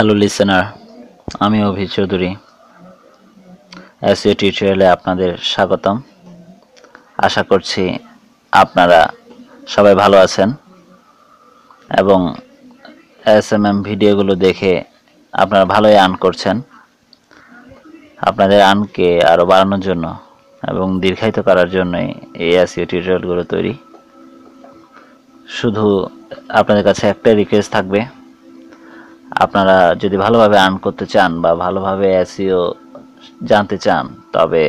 Hello listener, আমি অভি Chowdhury. SEO টিউটোরিয়ালে আপনাদের স্বাগতম। আশা করছি আপনারা সবাই ভালো আছেন এবং এসএমএম ভিডিওগুলো দেখে আপনারা ভালোই আর্ন করছেন। আপনাদের আর্নকে আরও বাড়ানোর জন্য এবং দীর্ঘায়িত করার জন্যই এই এসইও টিউটোরিয়ালগুলো তৈরি। শুধু আপনাদের কাছে একটাই রিকোয়েস্ট থাকবে, আপনারা যদি ভালোভাবে আর্ন করতে চান বা ভালোভাবে এসইও জানতে চান, তবে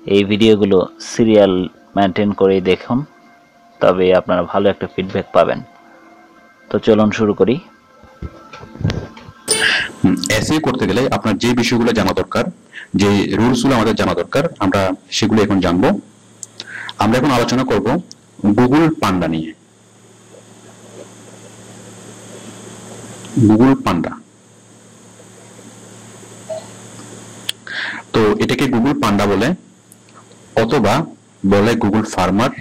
এই ভিডিওগুলো সিরিয়াল মেনটেন করেই দেখুন, তবে আপনারা ভালো একটা ফিডব্যাক পাবেন। তো চলুন শুরু করি। এসইও করতে গেলে আপনার যে বিষয়গুলো জানা দরকার, যে রুলসগুলো আমাদের জানা দরকার, আমরা সেগুলো এখন জানবো। আমরা এখন আলোচনা করব গুগল পান্ডা নিয়ে। গুগল পান্ডা, তো এটাকে গুগল পান্ডা বলে, অথবা বলে গুগল ফার্মার,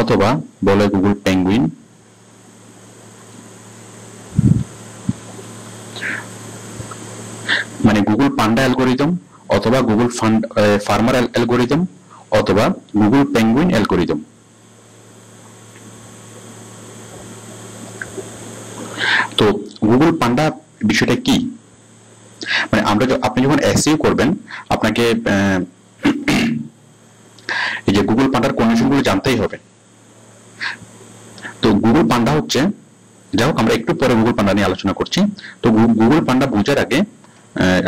অথবা বলে গুগল পেঙ্গুইন, মানে গুগল পান্ডা অ্যালগোরিদম, অথবা গুগল ফার্মার অ্যালগোরিদম, অথবা গুগল পেঙ্গুইন অ্যালগোরিদম। তো গুগল পান্ডা বিষয়টা কি? মানে আপনি যখন এসইও করবেন, আপনাকে এই যে গুগল পান্ডার কন্ডিশনগুলো জানতেই হবে। তো গুগল পান্ডা হচ্ছে, যাই হোক আমরা একটু পরে গুগল পান্ডা নিয়ে আলোচনা করছি। তো গুগল পান্ডা বোঝার আগে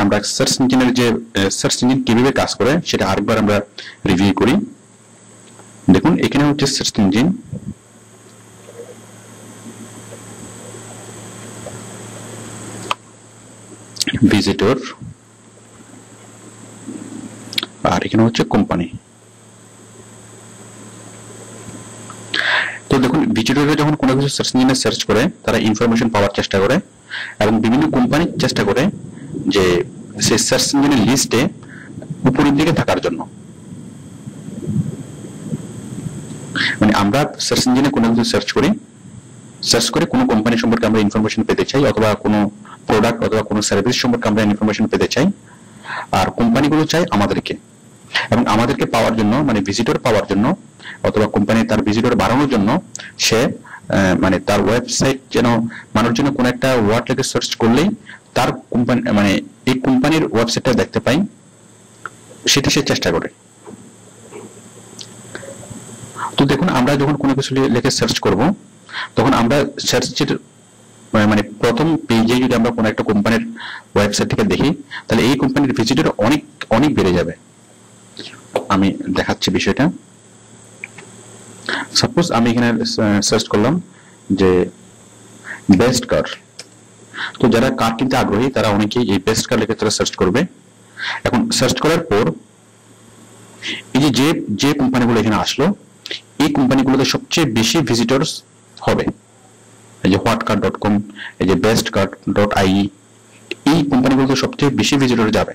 আমরা সার্চ ইঞ্জিনের যে সার্চ ইঞ্জিন কিভাবে কাজ করে সেটা আরেকবার আমরা রিভিউ করি। দেখুন, এখানে হচ্ছে সার্চ ইঞ্জিন, ভিজিটর, আর এখানে হচ্ছে কোম্পানি। তো দেখুন, ভিজিটররা যখন কোনো কিছু সার্চ ইঞ্জিনে সার্চ করে, তারা ইনফরমেশন পাওয়ার চেষ্টা করে এবং বিভিন্ন কোম্পানি চেষ্টা করে যে সেই সার্চ ইঞ্জিনের লিস্টে উপরের দিকে থাকার জন্য। মানে আমরা সার্চ ইঞ্জিনে কোনো কিছু সার্চ করে কোনো কোম্পানি সম্পর্কে আমরা ইনফরমেশন পেতে চাই, অথবা কোনো প্রোডাক্ট অথবা কোনো সার্ভিস সম্পর্কে আমরা ইনফরমেশন পেতে চাই, আর কোম্পানিগুলো চাই আমাদেরকে। এবং আমাদেরকে পাওয়ার জন্য, মানে ভিজিটর পাওয়ার জন্য, অথবা কোম্পানি তার ভিজিটর বাড়ানোর জন্য, সে মানে তার ওয়েবসাইট যেন মানুষ জন্য কোনো একটা ওয়ার্ড লিখে সার্চ করলেই তার কোম্পানি, মানে এই কোম্পানির ওয়েবসাইটটা দেখতে পাই, সেটি সে চেষ্টা করে। তো দেখুন, আমরা যখন কোনো কিছু লিখে সার্চ করব, তখন আমরা সার্চের মানে প্রথম পেজে যদি আমরা কোনো একটা কোম্পানির ওয়েবসাইট থেকে দেখি, তাহলে এই কোম্পানির ভিজিটর অনেক অনেক বেড়ে যাবে। আমি দেখাচ্ছি বিষয়টা। সাপোজ আমি এখানে সার্চ করলাম যে বেস্ট কার। তো যারা কার কিনতে আগ্রহী, তারা অনেকেই এই বেস্ট কার লিখে তারা সার্চ করবে। এখন সার্চ করার পর এই যে যে কোম্পানিগুলো এখানে আসলো, এই কোম্পানিগুলোতে সবচেয়ে বেশি ভিজিটরস হবে। এই যে whatcar.com, এই যে bestcar.ie, এই কোম্পানিগুলোতে সবচেয়ে বেশি ভিজিটর যাবে।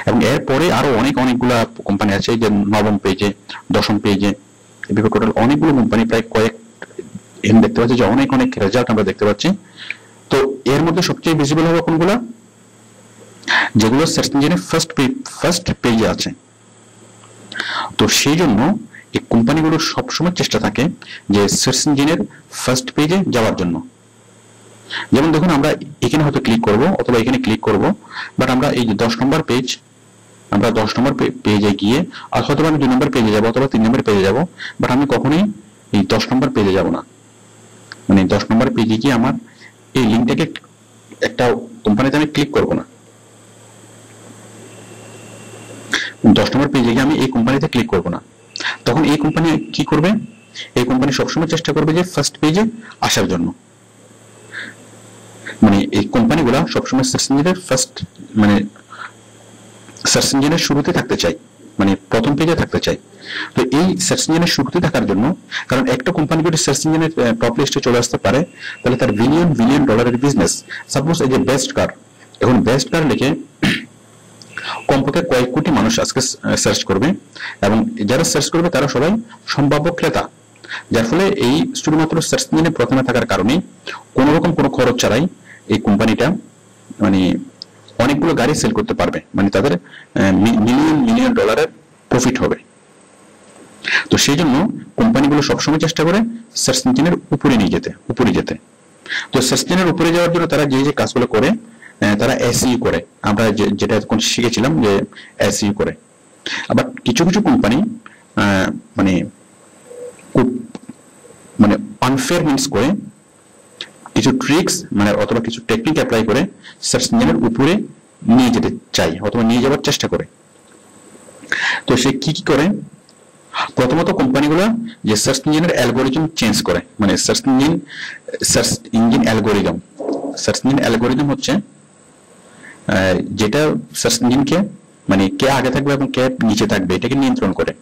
এবং এরপরে আরো অনেকগুলা কোম্পানি আছে, যে নবম পেজে, দশম পেজে, এভাবে টোটাল অনেকগুলো কোম্পানি, প্রায় কয়েক, এখানে দেখতে পাচ্ছি যে অনেক রেজাল্ট আমরা দেখতে পাচ্ছি। তো এর মধ্যে সবচেয়ে ভিজিবল হবে কোনগুলা? যেগুলো সার্চ ইঞ্জিনের ফার্স্ট পেজে আছে। তো সেই জন্য এই কোম্পানিগুলো সবসময় চেষ্টা থাকে যে সার্চ ইঞ্জিনের ফার্স্ট পেজে যাওয়ার জন্য। যেমন দেখুন, আমরা এখানে হয়তো ক্লিক করব, অথবা এখানে ক্লিক করব, বাট আমরা এই যে 10 নম্বর পেজ, আমরা 10 নম্বর পেজে গিয়ে, হয়তো আমি 2 নম্বর পেজে যাব, অথবা 3 নম্বর পেজে যাব, বাট আমি কখনোই এই 10 নম্বর পেজে যাব না। মানে 10 নম্বর পেজে গিয়ে আমার এই লিঙ্কটাকে, একটা কোম্পানিতে আমি ক্লিক করব না। 10 নম্বর পেজে গিয়ে আমি এই কোম্পানিতে ক্লিক করব না। তখন এই কোম্পানি কি করবে? এই কোম্পানি সবসময় চেষ্টা করবে যে ফার্স্ট পেজে আসার জন্য। মানে এই কোম্পানিগুলা সবসময় সার্চ ইঞ্জিনের মানে সার্চ ইঞ্জিনের শুরুতে থাকতে চাই, মানে প্রথম পেজে থাকতে চাই। তো এই সার্চ ইঞ্জিনের শুরুতে থাকার জন্য, কারণ একটা কোম্পানি যদি সার্চ ইঞ্জিনের টপ লিস্টে চলে আসতে পারে, তাহলে তার বিলিয়ন ডলারের বিজনেস। সাপোজ এই যে বেস্ট কার, এখন বেস্ট কার লিখে কমপক্ষে কয়েক কোটি মানুষ আজকে সার্চ করবে, এবং যারা সার্চ করবে তারা সবাই সম্ভাব্য ক্রেতা, যার ফলে এই শুধুমাত্র সার্চ ইঞ্জিনে প্রথমে থাকার কারণে কোনো রকম কোনো খরচ ছাড়াই এই কোম্পানিটা মানে অনেকগুলো গাড়ি সেল করতে পারবে, মানে তাদের মিলিয়ন ডলারের প্রফিট হবে। তো সেই জন্য কোম্পানিগুলো সবসময় চেষ্টা করে সার্চ ইঞ্জিনের উপরে যেতে। তো সার্চ ইঞ্জিনের উপরে যাওয়ার জন্য তারা যে কাজগুলো করে, তারা এসইও করে, আমরা যেটা এখন শিখেছিলাম যে এসইও করে। আবার কিছু কিছু কোম্পানি মানে মানে আনফেয়ার মিন্স করে, কিছু ট্রিক্স মানে অথবা কিছু টেকনিক অ্যাপ্লাই করে সার্চ ইঞ্জিনের উপরে নিয়ে যেতে চাই অথবা নিয়ে যাওয়ার চেষ্টা করে। তো সে কি করে, প্রথমত কোম্পানিগুলো যে সার্চ ইঞ্জিনের অ্যালগোরিদম চেঞ্জ করে, মানে সার্চ ইঞ্জিন অ্যালগোরিদম হচ্ছে যেটা সার্চ ইঞ্জিনকে মানে কে আগে থাকবে এবং কে নিচে থাকবে এটাকে নিয়ন্ত্রণ করে।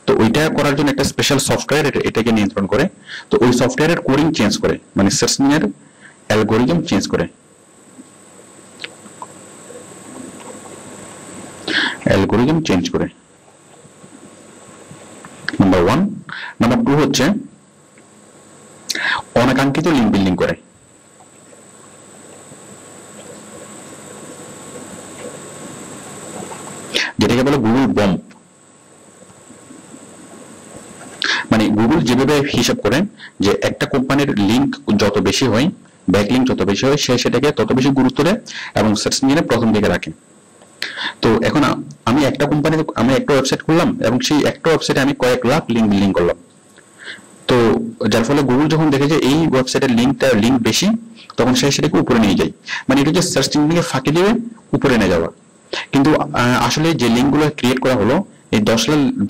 তো ওইটা করার জন্য একটা স্পেশাল সফটওয়্যার এটাকে নিয়ন্ত্রণ করে। তো ওই সফটওয়্যারের কোডিং চেঞ্জ করে, মানে সার্চ ইঞ্জিনের অ্যালগোরিদম চেঞ্জ করে। নাম্বার 1। নাম্বার 2 হচ্ছে অনাকাঙ্ক্ষিত লিঙ্ক বিল্ডিং করে। যেটাকে বলে গুগল বম্ব। মানে গুগল যেভাবে হিসাব করে যে একটা কোম্পানির লিঙ্ক যত বেশি হয়, ব্যাকলিঙ্ক যত বেশি হয়, সে সেটাকে তত বেশি গুরুত্ব দেয় এবং সার্চ ইঞ্জিনে প্রথম দিকে রাখে। তো এখন আমি একটা ওয়েবসাইট করলাম এবং সেই একটা ওয়েবসাইটে আমি কয়েক লাখ লিঙ্ক বিল্ডিং করলাম। তো যার ফলে গুগল যখন দেখে যে এই ওয়েবসাইটের লিঙ্ক বেশি, তখন সে সেটাকে উপরে নিয়ে যায়। মানে এটা যে সার্চ ইঞ্জিনকে ফাঁকি দিয়ে উপরে নিয়ে যাওয়া। কিন্তু আসলে যে লিঙ্কগুলো ক্রিয়েট করা হলো, এই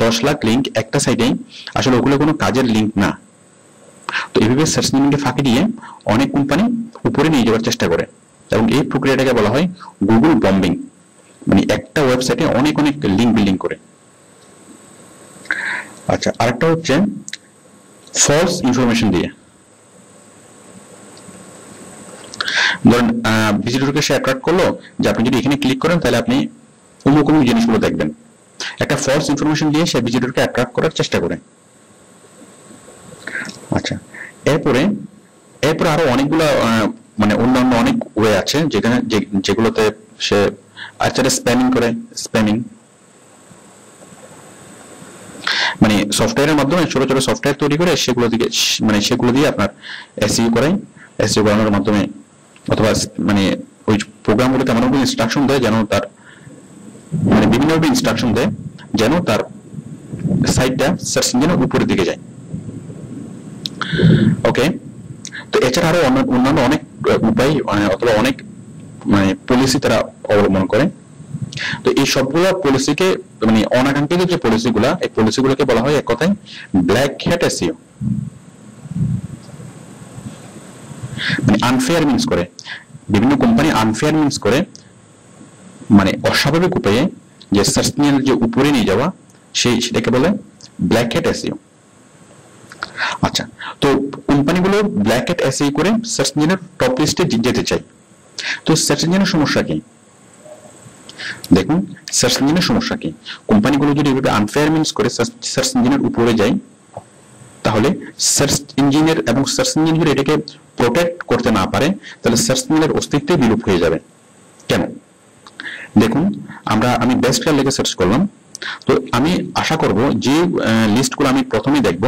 10 লাখ লিঙ্ক একটা সাইটেই, আসলে ওগুলো কোনো কাজের লিঙ্ক না। তো এইভাবে সার্চ ইঞ্জিনকে ফাঁকি দিয়ে অনেক কোম্পানি উপরে নিয়ে যাওয়ার চেষ্টা করে এবং এই প্রক্রিয়াটাকে বলা হয় গুগল বম্বিং। মানে একটা ওয়েবসাইটে অনেক লিঙ্ক বিল্ডিং করে। আচ্ছা, আরেকটা হচ্ছে ফলস ইনফরমেশন দিয়ে। ধরেন ভিজিটরকে সে অ্যাট্রাক্ট করলো যে আপনি যদি এখানে ক্লিক করেন তাহলে আপনি অমুক জিনিসগুলো দেখবেন। একটা ফলস ইনফরমেশন দিয়ে সে ভিজিটরকে অ্যাট্রাক্ট করার চেষ্টা করে। আচ্ছা, এরপরে আরো অনেকগুলো মানে অন্যান্য অনেক ওয়ে আছে যেগুলোতে সে স্প্যামিং করে। মানে সফটওয়্যারের মাধ্যমে ছোট সফটওয়্যার তৈরি করে সেগুলো দিয়ে আপনার এসইও করানোর মাধ্যমে, অথবা মানে ওই প্রোগ্রামগুলোতে এমন ইনস্ট্রাকশন দেয় যেন তার মানে বিভিন্নভাবে ইনস্ট্রাকশন দেয় যেন তার সাইটটা সার্চ ইঞ্জিনের উপরের দিকে যায়। ওকে, তো এছাড়া আরো অন্যান্য অনেক উপায় অথবা অনেক মানে পলিসি তারা অবলম্বন করে। তো এই সবগুলো পলিসিকে মানে অনাকাঙ্ক্ষিত যে পলিসিগুলা, এই পলিসিগুলোকে বলা হয় এক কথায় ব্ল্যাক হ্যাট এসইও। মানে আনফেয়ার মিন্স করে, বিভিন্ন কোম্পানি আনফেয়ার মিন্স করে মানে অস্বাভাবিক উপায়ে যে সার্চ ইঞ্জিনের যে উপরে নিয়ে যাওয়া, সেটাকে বলে ব্ল্যাক হ্যাট এসইও। আচ্ছা, তো কোম্পানিগুলো ব্ল্যাক হ্যাট এসইও করে সার্চ ইঞ্জিনের টপ লিস্টে যেতে চায়। তো সার্চ ইঞ্জিনের সমস্যা কি? দেখুন, সার্চ ইঞ্জিনের সমস্যা কি, কোম্পানিগুলো যদি এভাবে আনফেয়ার মিন্স করে সার্চ ইঞ্জিনের উপরে যায়, তাহলে সার্চ ইঞ্জিনের এবং সার্চ ইঞ্জিন যদি এটাকে প্রোটেক্ট করতে না পারে, তাহলে সার্চ ইঞ্জিনের অস্তিত্ব বিলুপ্ত হয়ে যাবে। কেন? দেখুন, আমি বেস্ট কার লিখে সার্চ করলাম। তো আমি আশা করব যে লিস্টগুলো আমি প্রথমেই দেখব,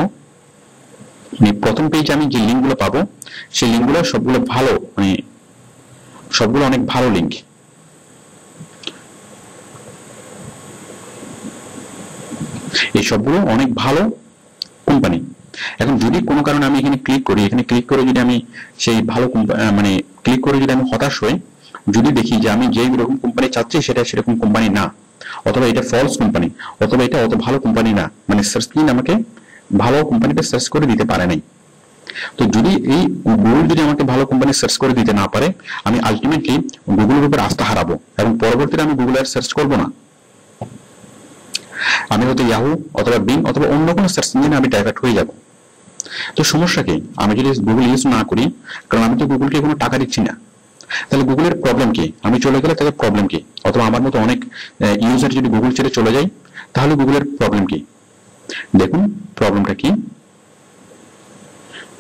প্রথম পেজে আমি যে লিঙ্কগুলো পাবো, সেই লিঙ্কগুলো সবগুলো ভালো, মানে সবগুলো অনেক ভালো লিঙ্ক। এই সবগুলো অনেক ভালো কোম্পানি। এখন যদি কোনো কারণে আমি এখানে ক্লিক করে যদি আমি সেই ভালো মানে ক্লিক করে যদি আমি হতাশ হই, যদি দেখি যে আমি যেই রকম কোম্পানি চাচ্ছি সেটা সেরকম কোম্পানি না, অথবা এটা ফলস কোম্পানি, অথবা এটা অত ভালো কোম্পানি না, মানে সার্চ ইঞ্জিন আমাকে ভালো কোম্পানিটা সার্চ করে দিতে পারে নাই। তো যদি এই গুগল যদি আমাকে ভালো কোম্পানি সার্চ করে দিতে না পারে, আমি আলটিমেটলি গুগলের উপর আস্থা হারাবো এবং পরবর্তীতে আমি গুগল আর সার্চ করবো না। আমি হয়তো ইয়াহু অথবা বিং অথবা অন্য কোনো সার্চ ইঞ্জিনে আমি ডাইভার্ট হয়ে যাব। তো সমস্যা কি? আমি যদি গুগল ইউজ না করি, কারণ আমি তো গুগলকে কোনো টাকা দিচ্ছি না, তাহলে গুগলের প্রবলেম কি? আমি চলে গেলে তাদের প্রবলেম কি? অথবা আমার মতো অনেক ইউজার যদি গুগল ছেড়ে চলে যায়, তাহলে গুগলের প্রবলেম কি? দেখুন প্রবলেমটা কি।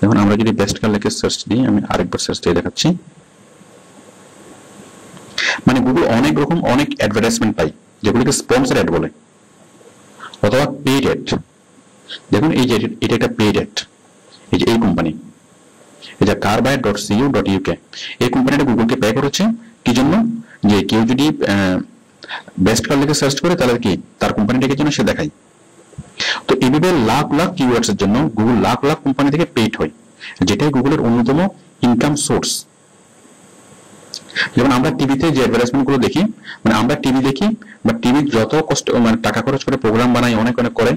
দেখুন আমরা যদি বেস্ট কার লিখে সার্চ দিই, আমি আরেকবার সার্চ দিয়ে দেখাচ্ছি, মানে গুগল অনেক রকম অনেক অ্যাডভার্টাইজমেন্ট পাই যেগুলোকে স্পন্সর অ্যাড বলে অথবা পেইড অ্যাড। দেখুন এই যে এটা একটা পেইড অ্যাড, এই যে এই কোম্পানি, এই যে carbuy.co.uk, এই কোম্পানিটা গুগলকে পে করেছে কি জন্য, যে কেউ যদি বেস্ট কার লিখে সার্চ করে তাহলে কি তার কোম্পানিটাকে যেন সে দেখায়। তো এইভাবে লাখ লাখ কিওয়ার্ডস এর জন্য গুগল লাখ লাখ কোম্পানি থেকে পেইড হয়, যেটাই গুগলের অন্যতম ইনকাম সোর্স। যেমন আমরা টিভিতে যে অ্যাডভার্টাইজমেন্ট গুলো দেখি, মানে আমরা টিভি দেখি বা টিভি যত কষ্ট মানে টাকা খরচ করে প্রোগ্রাম বানাই, অনেক অনেক করে,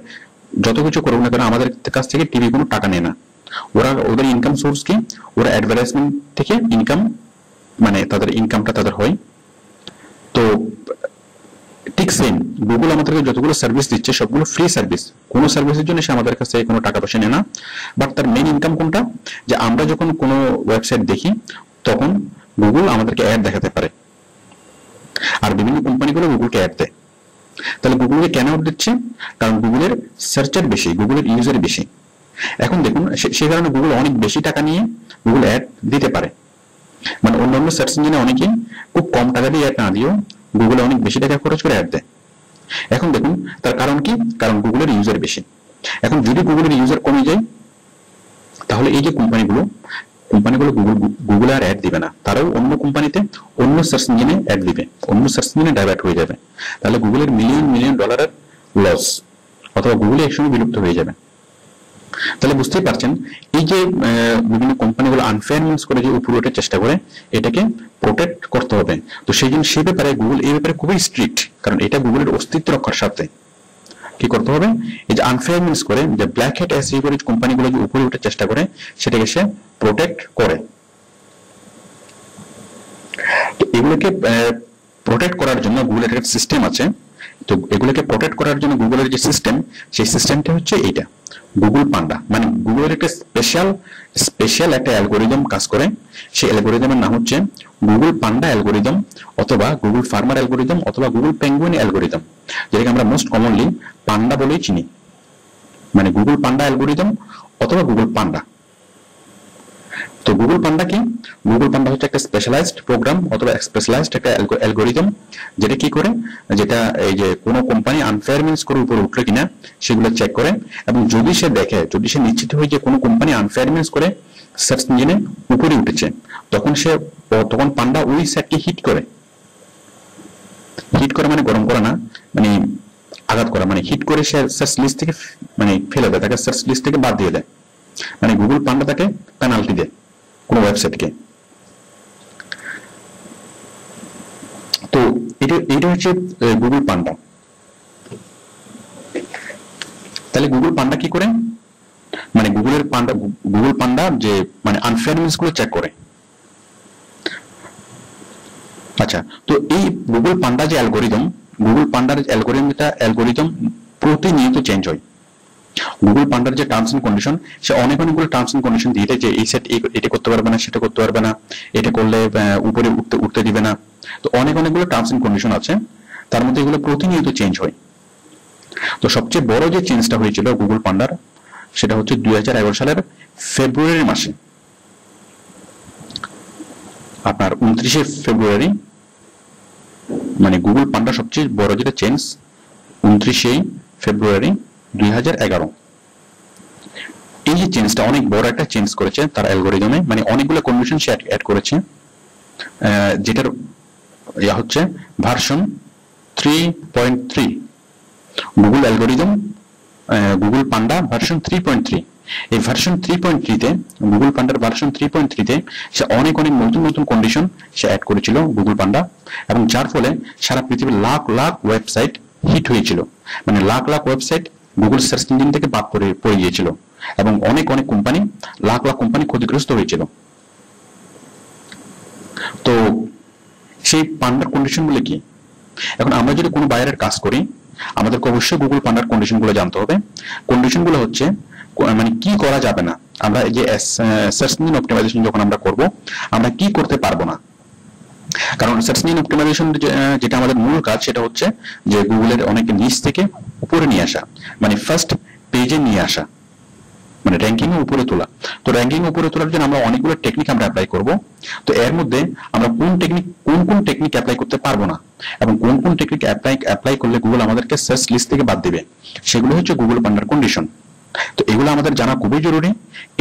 যত কিছু করুক না কেন আমাদের কাছ থেকে টিভি কোনো টাকা নেয় না। ওদের ইনকাম সোর্স কি, ওরা অ্যাডভার্টাইজমেন্ট থেকে ইনকাম, মানে তাদের ইনকামটা তাদের হয়। তো ঠিক সেম গুগল আমাদেরকে যতগুলো সার্ভিস দিচ্ছে সবগুলো ফ্রি সার্ভিস, কোনো সার্ভিসের জন্য সে আমাদের কাছ থেকে কোনো টাকা পয়সা নেয় না। বাট তার মেইন ইনকাম কোনটা, যে আমরা যখন কোনো ওয়েবসাইট দেখি তখন গুগল আমাদেরকে অ্যাড দেখাতে পারে, আর বিভিন্ন কোম্পানিগুলো গুগলকে অ্যাড দেয়। তাহলে গুগলকে কেন অ্যাড দিচ্ছে, কারণ গুগলের সার্চার বেশি, গুগলের ইউজার বেশি। এখন দেখুন সে কারণে গুগল অনেক বেশি টাকা নিয়ে গুগল অ্যাড দিতে পারে, মানে অন্যান্য সার্চ ইঞ্জিনে অনেকেই খুব কম টাকা দিয়ে অ্যাড না দিয়েও গুগলে অনেক বেশি টাকা খরচ করে অ্যাড দেয়। এখন দেখুন তার কারণ কি, কারণ গুগলের ইউজার বেশি। এখন যদি গুগলের ইউজার কমে যায় তাহলে এই যে কোম্পানিগুলো গুগলে আর অ্যাড দিবে না, তারাও অন্য কোম্পানিতে অন্য সার্চ ইঞ্জিনে অ্যাড দিবে, অন্য সার্চ ইঞ্জিনে ডাইভার্ট হয়ে যাবে। তাহলে গুগলের মিলিয়ন মিলিয়ন ডলারের লস, অথবা গুগলে একসঙ্গে বিলুপ্ত হয়ে যাবে। তাহলে বুঝতেই পারছেন এই যে বিভিন্ন কোম্পানিগুলো আনফেয়ার মিনস করে যে উপরে ওঠার চেষ্টা করে, এটাকে প্রোটেক্ট করতে হবে। তো সেই জন্য সে ব্যাপারে গুগল এই ব্যাপারে খুবই স্ট্রিক্ট, কারণ এটা গুগলের অস্তিত্ব রক্ষার সাথে কি করতে হবে, এই যে আনফেয়ার মিনস করে যে ব্ল্যাক হ্যাট এসইও করে কোম্পানিগুলো যে উপরে ওঠার চেষ্টা করে সেটাকে সে প্রোটেক্ট করে। তো এগুলোকে প্রোটেক্ট করার জন্য গুগলের একটা সিস্টেম আছে। তো এগুলোকে প্রোটেক্ট করার জন্য গুগলের যে সিস্টেম, সেই সিস্টেমটা হচ্ছে এইটা গুগল পান্ডা। মানে গুগলের একটা স্পেশাল একটা অ্যালগোরিদম কাজ করে, সেই অ্যালগোরিদমের নাম হচ্ছে গুগল পান্ডা অ্যালগোরিদম, অথবা গুগল ফার্মার অ্যালগোরিদম, অথবা গুগল পেঙ্গুইন অ্যালগোরিদম, যেটাকে আমরা মোস্ট কমনলি পান্ডা বলেই চিনি। মানে গুগল পান্ডা অ্যালগোরিদম অথবা গুগল পান্ডা। তো গুগল পান্ডা কি, গুগল পান্ডা হচ্ছে একটা স্পেশালাইজড প্রোগ্রাম অথবা স্পেশালাইজড একটা অ্যালগোরিদম, যেটা কি করে, যেটা এই যে কোনো কোম্পানি আনফেয়ার মিনস করে উপরে উঠলো কিনা সেগুলো চেক করে, এবং যদি সে দেখে, যদি সে নিশ্চিত হয় যে কোনো কোম্পানি আনফেয়ার মিনস করে সার্চ ইঞ্জিনে উপরে উঠেছে, তখন পান্ডা ওই সেটকে হিট করে মানে গরম করা না, মানে আঘাত করা, মানে হিট করে সে সার্চ লিস্ট থেকে মানে ফেলে দেয়, তাকে সার্চ লিস্ট থেকে বাদ দিয়ে দেয়। মানে গুগল পান্ডা তাকে পেনাল্টি দেয় কোন ওয়েবসাইটকে। তো এটা হচ্ছে গুগল পান্ডা। তাহলে গুগল পান্ডা কি করে, মানে গুগল পান্ডা যে মানে আনফেয়ারনেস গুলো চেক করে। আচ্ছা, তো এই গুগল পান্ডা যে অ্যালগোরিদম, গুগল পান্ডার অ্যালগোরিদম প্রতিনিয়ত চেঞ্জ হয়। গুগল পান্ডার যে টার্মস এন্ড কন্ডিশন, সে অনেকগুলো টার্মস এন্ড কন্ডিশন দিয়ে দেয় যে এই সেট এটা করতে পারবে না, সেটা করতে পারবে না, এটা করলে উপরে উঠতে দিবে না। তো অনেকগুলো টার্মস এন্ড কন্ডিশন আছে, তার মধ্যে এগুলো প্রতিনিয়ত চেঞ্জ হয়। তো সবচেয়ে বড় যে চেঞ্জটা হয়েছিল গুগল পান্ডার, সেটা হচ্ছে 2011 সালের ফেব্রুয়ারি মাসে, আপনার 29শে ফেব্রুয়ারি, মানে গুগল পান্ডা সবচেয়ে বড় যেটা চেঞ্জ 29শে ফেব্রুয়ারি 2011। এই যে চেঞ্জটা অনেক বড় একটা চেঞ্জ করেছে তার অ্যালগোরিদমে, মানে অনেকগুলো কন্ডিশন সে অ্যাড করেছে, যেটার হচ্ছে ভার্সন 3.3 গুগল অ্যালগোরিদম, গুগল পান্ডা ভার্সন 3.3। এই ভার্সন 3.3 তে, গুগল পান্ডার ভার্সন 3.3 তে সে অনেক নতুন কন্ডিশন সে অ্যাড করেছিল গুগল পান্ডা, এবং যার ফলে সারা পৃথিবীর লাখ লাখ ওয়েবসাইট হিট হয়েছিল। মানে lakh website Google search engine থেকে বাদ পড়ে গিয়েছিল, এবং অনেক কোম্পানি, লাখ কোম্পানি ক্ষতিগ্রস্ত হয়েছিল। তো সেই পান্ডার কন্ডিশন গুলো কি, এখন আমরা যদি কোনো বাইরের কাজ করি আমাদেরকে অবশ্যই গুগল পান্ডার কন্ডিশন গুলো জানতে হবে। কন্ডিশন গুলো হচ্ছে মানে কি করা যাবে না, আমরা যে সার্চ ইঞ্জিন অপটিমাইজেশন যখন আমরা করব, আমরা কি করতে পারবো না। কারণ সার্চ ইঞ্জিন অপটিমাইজেশন যেটা আমাদের মূল কাজ, সেটা হচ্ছে যে গুগলের অনেক নিচ থেকে উপরে নিয়ে আসা, মানে ফার্স্ট পেজে নিয়ে আসা। মানে র্যাঙ্কিং এ উপরে তোলা। তো র্যাঙ্কিং এ উপরে তোলার জন্য আমরা অনেকগুলো টেকনিক আমরা অ্যাপ্লাই করব। তো এর মধ্যে আমরা কোন টেকনিক অ্যাপ্লাই করতে পারবো না এবং কোন টেকনিক অ্যাপ্লাই করলে গুগল আমাদেরকে সার্চ লিস্ট থেকে বাদ দিবে, সেগুলো হচ্ছে গুগল পান্ডার কন্ডিশন। তো এগুলো আমাদের জানা খুবই জরুরি।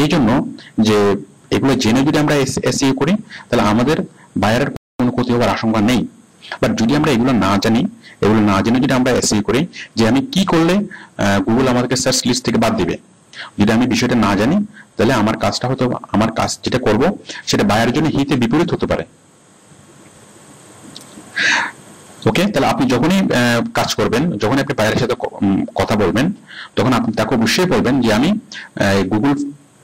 এই জন্য যে এগুলো জেনে যদি আমরা এসইও করি তাহলে আমাদের বায়ারের কোনো ক্ষতি হওয়ার আশঙ্কা নেই। বাট যদি আমরা এগুলো না জানি, এগুলো না জেনে যদি আমরা এসইও করি যে আমি কি করলে গুগল আমাদেরকে সার্চ লিস্ট থেকে বাদ দিবে, যদি আমি বিষয়টা না জানি তাহলে আমার কাজ যেটা করব সেটা বায়ারের জন্য হিতে বিপরীত হতে পারে। ওকে, তাহলে আপনি যখনই কাজ করবেন, যখন আপনি বায়ারের সাথে কথা বলবেন, তখন আপনি তাকে অবশ্যই বলবেন যে আমি গুগল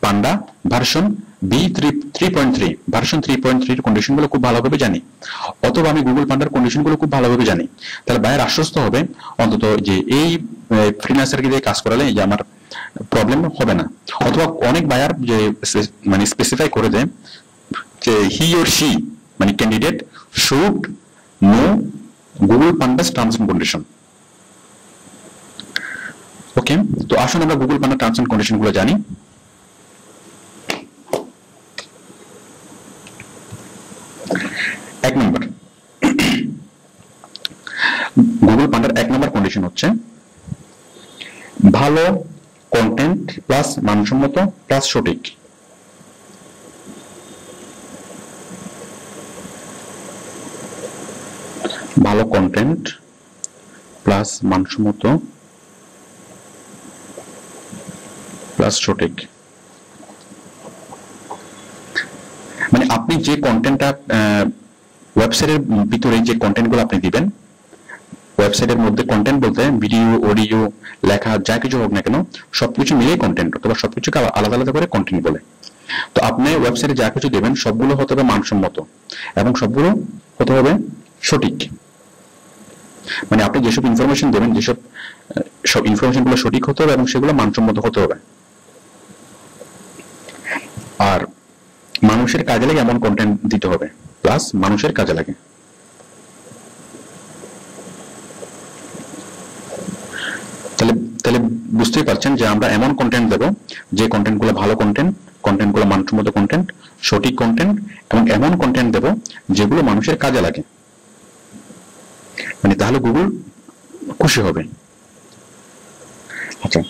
পান্ডা ভার্সন V3.3 ভার্সন 3.3 এর কন্ডিশন গুলো খুব ভালোভাবে জানি, অথবা আমি গুগল পান্ডার কন্ডিশন গুলো খুব ভালোভাবে জানি। তাহলে বায়ার আশ্বস্ত হবে অন্তত যে এই ফ্রিল্যান্সারকে দিয়ে কাজ করালে যে আমার প্রবলেম হবে না। অথবা অনেক বায়ার যে মানে স্পেসিফাই করে দেয় যে হি অর শি মানে candidate should know Google pandas terms and condition. Okay, তো আসুন আমরা Google panda terms and condition গুলো জানি। এক নম্বর, গুগল পান্ডার 1 নম্বর কন্ডিশন হচ্ছে ভালো কন্টেন্ট প্লাস মানসম্মত প্লাস সঠিক। ভালো কন্টেন্ট প্লাস মানসম্মত প্লাস সঠিক। মানে আপনি যে কন্টেন্টটা ওয়েবসাইটের ভিতরে যে কন্টেন্টগুলো আপনি দিবেন, ওয়েবসাইটের মধ্যে কন্টেন্ট বলতে ভিডিও, অডিও, লেখা যা কিছু হোক না কেন সবকিছু মিলিয়ে কন্টেন্ট, অথবা সবকিছুকে আলাদা আলাদা করে কন্টেন্ট বলে। তো আপনি ওয়েবসাইটে যা কিছু দেবেন সবগুলো হতে হবে মানসম্মত এবং সবগুলো হতে হবে সঠিক। মানে আপনি যেসব ইনফরমেশন দেবেন, সব ইনফরমেশন গুলো সঠিক হতে হবে এবং সেগুলো মানসম্মত হতে হবে। আর মানুষের কাজে লাগে এমন কন্টেন্ট দিতে হবে, প্লাস মানুষের কাজে লাগে। তাহলে বুঝতেই পারছেন যে আমরা এমন কন্টেন্ট দেব যে কন্টেন্ট গুলো ভালো কন্টেন্ট গুলো মানসম্মত কন্টেন্ট, সঠিক কন্টেন্ট, এবং এমন কন্টেন্ট দেব যেগুলো মানুষের কাজে লাগে। মানে তাহলে গুগল খুশি হবে। আচ্ছা,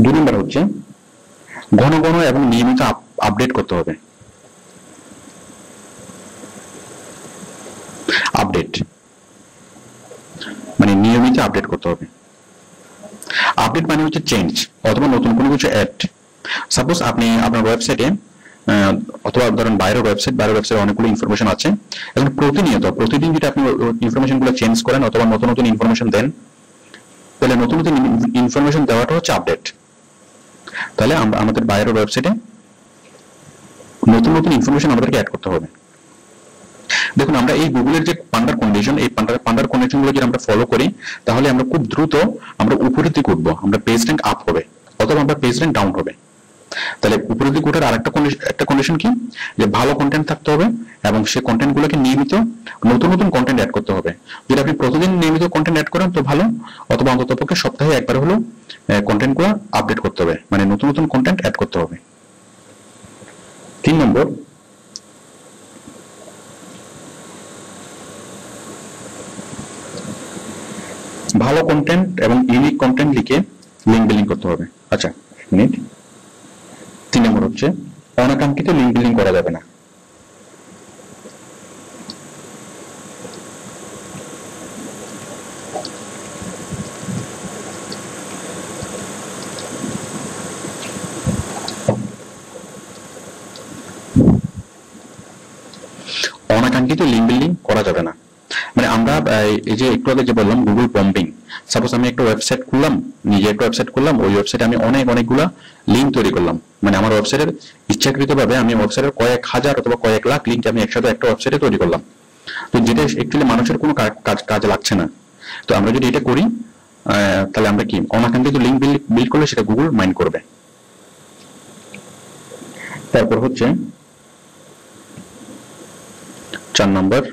2 নম্বর হচ্ছে ঘন ঘন এবং নিয়মিত আপডেট করতে হবে। আপডেট মানে নিয়মিত আপডেট করতে হবে। আপডেট মানে হচ্ছে চেঞ্জ অথবা নতুন কোনো কিছু অ্যাড। সাপোজ আপনি আপনার ওয়েবসাইটে অথবা ধরেন বাইরের ওয়েবসাইটে অনেকগুলো ইনফরমেশন আছে, এখন প্রতিদিন যদি আপনি ইনফরমেশন গুলো চেঞ্জ করেন অথবা নতুন নতুন ইনফরমেশন দেন, তাহলে নতুন নতুন ইনফরমেশন দেওয়াটা হচ্ছে আপডেট। তাহলে আমাদের বাইরের ওয়েবসাইটে নতুন নতুন ইনফরমেশন আমাদেরকে অ্যাড করতে হবে। দেখুন, আমরা এই গুগলের যে পান্ডার কন্ডিশন, এই পান্ডার কন্ডিশন গুলো যদি আমরা ফলো করি তাহলে আমরা খুব দ্রুত আমরা উপরের দিকে উঠবো, আমরা পেজ র্যাঙ্ক আপ হবে অথবা আমরা পেজ র্যাঙ্ক ডাউন হবে। তাহলে উপরের দিকে ওঠার আরেকটা কন্ডিশন কি, যে ভালো কন্টেন্ট থাকতে হবে এবং সেই কন্টেন্ট গুলোকে নিয়মিত নতুন নতুন কন্টেন্ট অ্যাড করতে হবে। যদি আপনি প্রতিদিন নিয়মিত কন্টেন্ট অ্যাড করেন তো ভালো, অথবা অন্ততপক্ষে সপ্তাহে একবার হলেও কন্টেন্ট গুলো আপডেট করতে হবে, মানে নতুন নতুন কন্টেন্ট অ্যাড করতে হবে। 3 নম্বর, ভালো কন্টেন্ট এবং ইউনিক কন্টেন্ট লিখে লিঙ্ক বিল্ডিং করতে হবে। আচ্ছা, মিনিট। 3 নম্বর হচ্ছে অনাকাঙ্ক্ষিত লিঙ্ক বিল্ডিং করা যাবে না। অনাকাঙ্ক্ষিত লিঙ্ক বিল্ডিং করা যাবে না মানে আমরা এই যে একটু আগে যে বললাম গুগল বম্বিং, সাপোজ আমি একটা ওয়েবসাইট খুললাম, নিজে একটা ওয়েবসাইট খুললাম, ওই ওয়েবসাইটে আমি অনেকগুলা লিঙ্ক তৈরি করলাম, মানে আমার ওয়েবসাইটের ইচ্ছাকৃতভাবে আমি ওয়েবসাইটের কয়েক হাজার অথবা কয়েক লাখ লিঙ্ক আমি একসাথে একটা ওয়েবসাইটে তৈরি করলাম। তো যেটা অ্যাকচুয়ালি মানুষের কোনো কাজ লাগছে না। তো আমরা যদি এটা করি তাহলে আমরা কি অনাকাঙ্ক্ষিত লিঙ্ক বিল্ড করলে সেটা গুগল মাইন্ড করবে। তারপর হচ্ছে 4 নম্বর,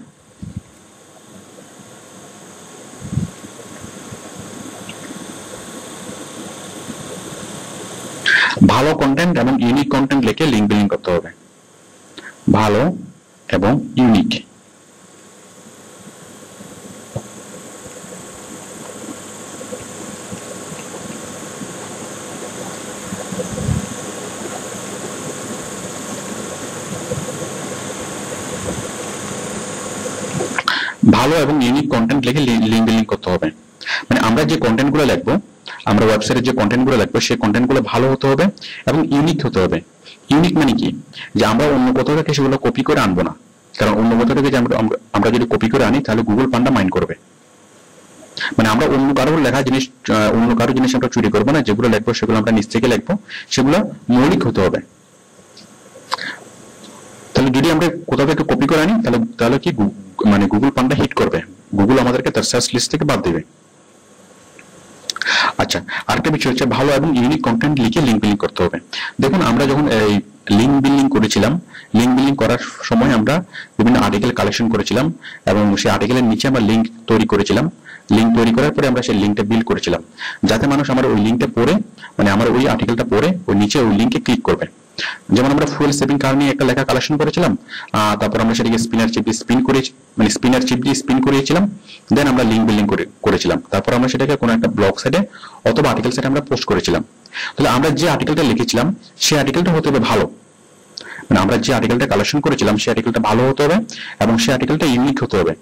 ভালো কন্টেন্ট এবং ইউনিক কন্টেন্ট লিখে লিঙ্ক বিল্ডিং করতে হবে। ভালো এবং ইউনিক। ভালো এবং ইউনিক কন্টেন্ট লিখে লিঙ্ক বিল্ডিং করতে হবে। মানে আমরা যে কন্টেন্ট গুলো লিখবো, আমরা ওয়েবসাইটে যে কন্টেন্ট গুলো লিখবো সেই কন্টেন্ট গুলো ভালো হতে হবে এবং ইউনিক হতে হবে। ইউনিক মানে কি, যে আমরা অন্য কোথাও থেকে সেগুলো কপি করে আনবো না, কারণ অন্য কোথাও থেকে আমরা যদি কপি করে আনি তাহলে গুগল পান্ডা মাইন্ড করবে। মানে আমরা অন্য কারোর লেখা জিনিস, অন্য কারোর জিনিস আমরা চুরি করবো না, যেগুলো লিখবো সেগুলো আমরা নিজ থেকে লিখবো, সেগুলো মৌলিক হতে হবে। তাহলে যদি আমরা কোথাও থেকে কপি করে আনি তাহলে কি মানে গুগল পান্ডা হিট করবে, গুগল আমাদেরকে তার সার্চ লিস্ট থেকে বাদ দেবে। আচ্ছা, আরেকটা বিষয় হচ্ছে ভালো এবং ইউনিক কন্টেন্ট লিখে লিঙ্ক বিল্ডিং করতে হবে। দেখুন আমরা যখন এই লিঙ্ক বিল্ডিং করেছিলাম, লিঙ্ক বিল্ডিং করার সময় আমরা বিভিন্ন আর্টিকেল কালেকশন করেছিলাম এবং সেই আর্টিকেলের নিচে আমরা লিঙ্ক তৈরি করেছিলাম। লিঙ্ক তৈরি করার পরে আমরা সেই লিঙ্কটা বিল্ড করেছিলাম যাতে মানুষ আমার ওই লিঙ্কটা পড়ে, মানে আমার ওই আর্টিকেলটা পড়ে ওই নিচে ওই লিঙ্কে ক্লিক করবে। যেমন আমরা ফুয়েল সেভিং কার নিয়ে একটা লেখা কালেকশন করেছিলাম, তারপর আমরা সেটাকে স্পিনার চিপ দিয়ে স্পিন করে, মানে স্পিনার চিপ দিয়ে স্পিন করিয়েছিলাম, দেন আমরা লিঙ্ক বিল্ডিং করেছিলাম। তারপর আমরা সেটাকে কোনো একটা ব্লগ সাইটে অথবা আর্টিকেল সাইটে আমরা পোস্ট করেছিলাম। তাহলে আমরা যে আর্টিকেলটা লিখেছিলাম সেই আর্টিকেলটা হতে হবে ভালো, মানে আমরা যে আর্টিকেলটা কালেকশন করেছিলাম সেই আর্টিকেলটা ভালো হতে হবে এবং সেই আর্টিকেলটা ইউনিক হতে হবে।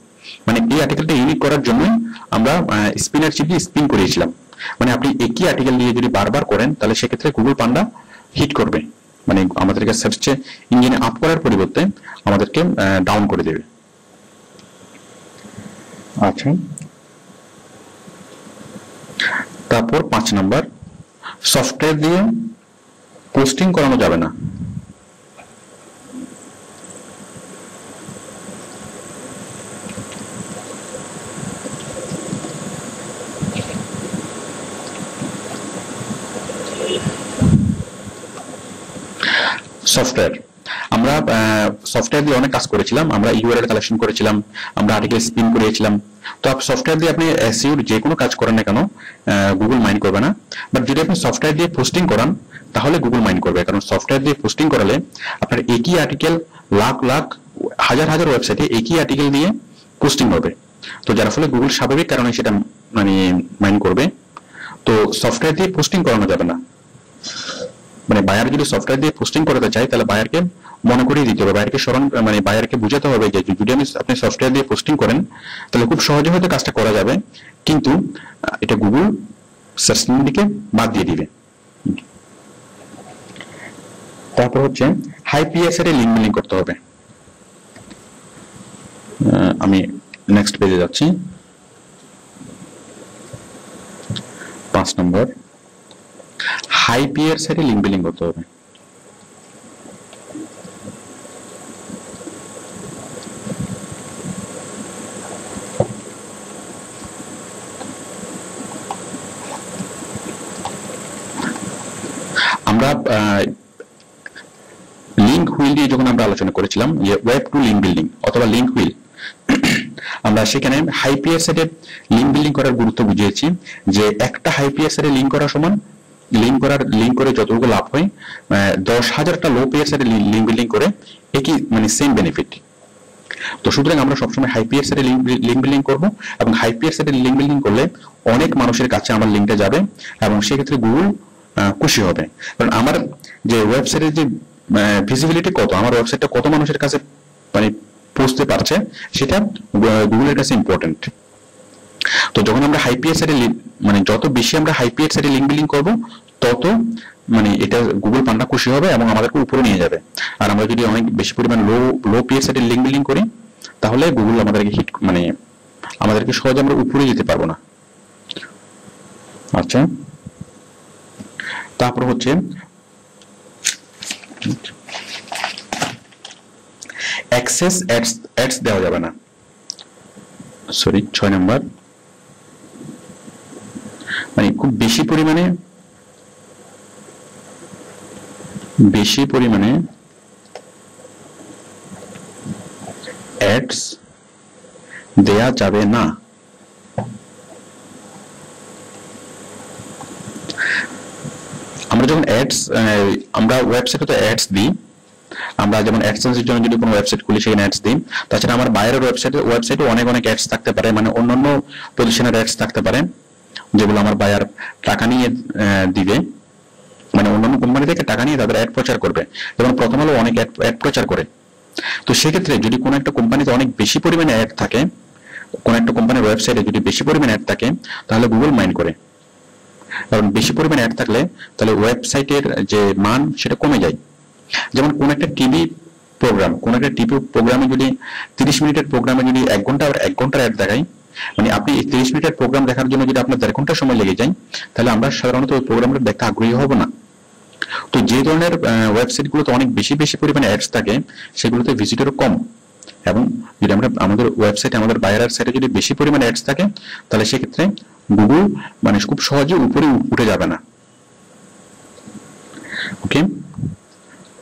মানে এই আর্টিকেলটা ইউনিক করার জন্যই আমরা স্পিনার চিপ দিয়ে স্পিন করিয়েছিলাম। মানে আপনি একই আর্টিকেল নিয়ে যদি বারবার করেন তাহলে সেক্ষেত্রে গুগল পান্ডা হিট করবে, মানে আমাদেরকে সার্চ ইঞ্জিনে আপ করার পরিবর্তে আমাদেরকে ডাউন করে দেবে। আচ্ছা, তারপর 5 নাম্বার, সফটওয়্যার দিয়ে পোস্টিং করানো যাবে না। সফটওয়্যার, আমরা সফটওয়্যার দিয়ে অনেক কাজ করেছিলাম, আমরা ইউআরএল কালেকশন করেছিলাম, আমরা আর্টিকেল স্পিন করিয়েছিলাম। তো সফটওয়্যার দিয়ে আপনি এসইওর যে কোনো কাজ করেন না কেন গুগল মাইন্ড করবে না, বাট যদি আপনি সফটওয়্যার দিয়ে পোস্টিং করান তাহলে গুগল মাইন্ড করবে। কারণ সফটওয়্যার দিয়ে পোস্টিং করালে আপনার একই আর্টিকেল লাখ লাখ হাজার হাজার ওয়েবসাইটে একই আর্টিকেল দিয়ে পোস্টিং হবে, তো যার ফলে গুগল স্বাভাবিক কারণে সেটা মানে মাইন্ড করবে। তো সফটওয়্যার দিয়ে পোস্টিং করানো যাবে না। মানে বায়ার যদি সফটওয়্যার দিয়ে পোস্টিং করাতে চায় তাহলে বায়ারকে মনে করিয়ে দিতে হবে, বায়ারকে স্মরণ, মানে বায়ারকে বুঝাতে হবে যে যদি আপনি সফটওয়্যার দিয়ে পোস্টিং করেন তাহলে খুব সহজে হয়তো কাজটা করা যাবে, কিন্তু এটা গুগল সার্চ ইঞ্জিনকে বাদ দিয়ে দিবে। তারপর হচ্ছে হাই পিএসআর এ লিঙ্ক বিল্ডিং করতে হবে। আমি নেক্সট পেজে যাচ্ছি। 5 নম্বর, হাই পিএসআর এ লিঙ্ক বিল্ডিং করতে হবে। আমরা লিঙ্ক হুইল নিয়ে যখন আমরা আলোচনা করেছিলাম, যে ওয়েব টু লিঙ্ক বিল্ডিং অথবা লিঙ্ক হুইল, আমরা সেখানে হাই পিএসআর এ লিঙ্ক বিল্ডিং করার গুরুত্ব বুঝিয়েছি যে একটা হাই পিএসআর এ লিঙ্ক করা সমান লিঙ্ক করে যতটুকু লাভ হয় 10,000টা লো পিএসআর এ লিঙ্ক বিল্ডিং করে একই মানে সেম বেনিফিট। তো সুতরাং আমরা সবসময় হাই পিএসআর এ লিঙ্ক বিল্ডিং করব এবং হাই পিএসআর এ লিঙ্ক বিল্ডিং করলে অনেক মানুষের কাছে আমার লিঙ্কটা যাবে এবং সেক্ষেত্রে গুগল খুশি হবে। কারণ আমার যে ওয়েবসাইটের যে ভিজিবিলিটি কত, আমার ওয়েবসাইটটা কত মানুষের কাছে মানে পৌঁছতে পারছে সেটা গুগলের কাছে ইম্পর্টেন্ট। তো যখন আমরা হাই পিএসআর এ মানে যত বেশি আমরা হাই পিএসআর এ লিঙ্ক বিল্ডিং করব তত মানে এটা গুগল পান্ডা খুশি হবে এবং আমাদেরকে উপরে নিয়ে যাবে। আর আমরা যদি অনেক বেশি পরিমাণ লো পিএসআর এ লিঙ্ক বিল্ডিং করি তাহলে গুগল আমাদেরকে হিট মানে আমাদেরকে সহজে আমরা উপরে যেতে পারবো না। আচ্ছা, তারপর হচ্ছে অ্যাক্সেস অ্যাডস দেওয়া যাবে না। সরি, 6 নাম্বার, মানে খুব বেশি পরিমাণে অ্যাডস দেয়া যাবে না। আমরা যখন অ্যাড অ্যাডস, আমরা ওয়েবসাইটে তো অ্যাডস দিই, আমরা যেমন অ্যাডসেন্সের জন্য যদি কোনো ওয়েবসাইট খুলি সেখানে অ্যাডস দিই। তাছাড়া আমার বাইরের ওয়েবসাইটে অনেক অ্যাডস থাকতে পারে, মানে অন্যান্য পজিশনের অ্যাডস থাকতে পারে যেগুলো আমার বায়ার টাকা নিয়ে দিবে, মানে অন্যান্য কোম্পানি থেকে টাকা নিয়ে তাদের অ্যাড প্রচার করবে। যেমন প্রথম আলো অনেক অ্যাড প্রচার করে। তো সেক্ষেত্রে যদি কোনো একটা কোম্পানিতে অনেক বেশি পরিমাণে অ্যাড থাকে, কোন একটা কোম্পানির ওয়েবসাইটে যদি বেশি পরিমাণে অ্যাড থাকে, তাহলে গুগল মাইন্ড করে। কারণ বেশি পরিমাণে অ্যাড থাকলে তাহলে ওয়েবসাইটের যে মান সেটা কমে যায়। যেমন কোন একটা টিভি প্রোগ্রামে যদি 30 মিনিটের প্রোগ্রামে যদি 1 ঘন্টার অ্যাড দেখায়, মানে আপনি 30 মিনিটের প্রোগ্রাম দেখার জন্য যদি আপনার 1.5 ঘন্টা সময় লেগে যায়, তাহলে আমরা সাধারণত ওই প্রোগ্রামটা দেখতে আগ্রহী হব না। তো যে ধরনের ওয়েবসাইট গুলোতে অনেক বেশি পরিমাণে অ্যাডস থাকে সেগুলোতে ভিজিটরও কম, এবং যদি আমরা আমাদের ওয়েবসাইটে আমাদের বায়ারের সাইটে যদি বেশি পরিমাণে অ্যাডস থাকে তাহলে সেক্ষেত্রে গুগল মানে খুব সহজে উপরে উঠে যাবে না। ওকে,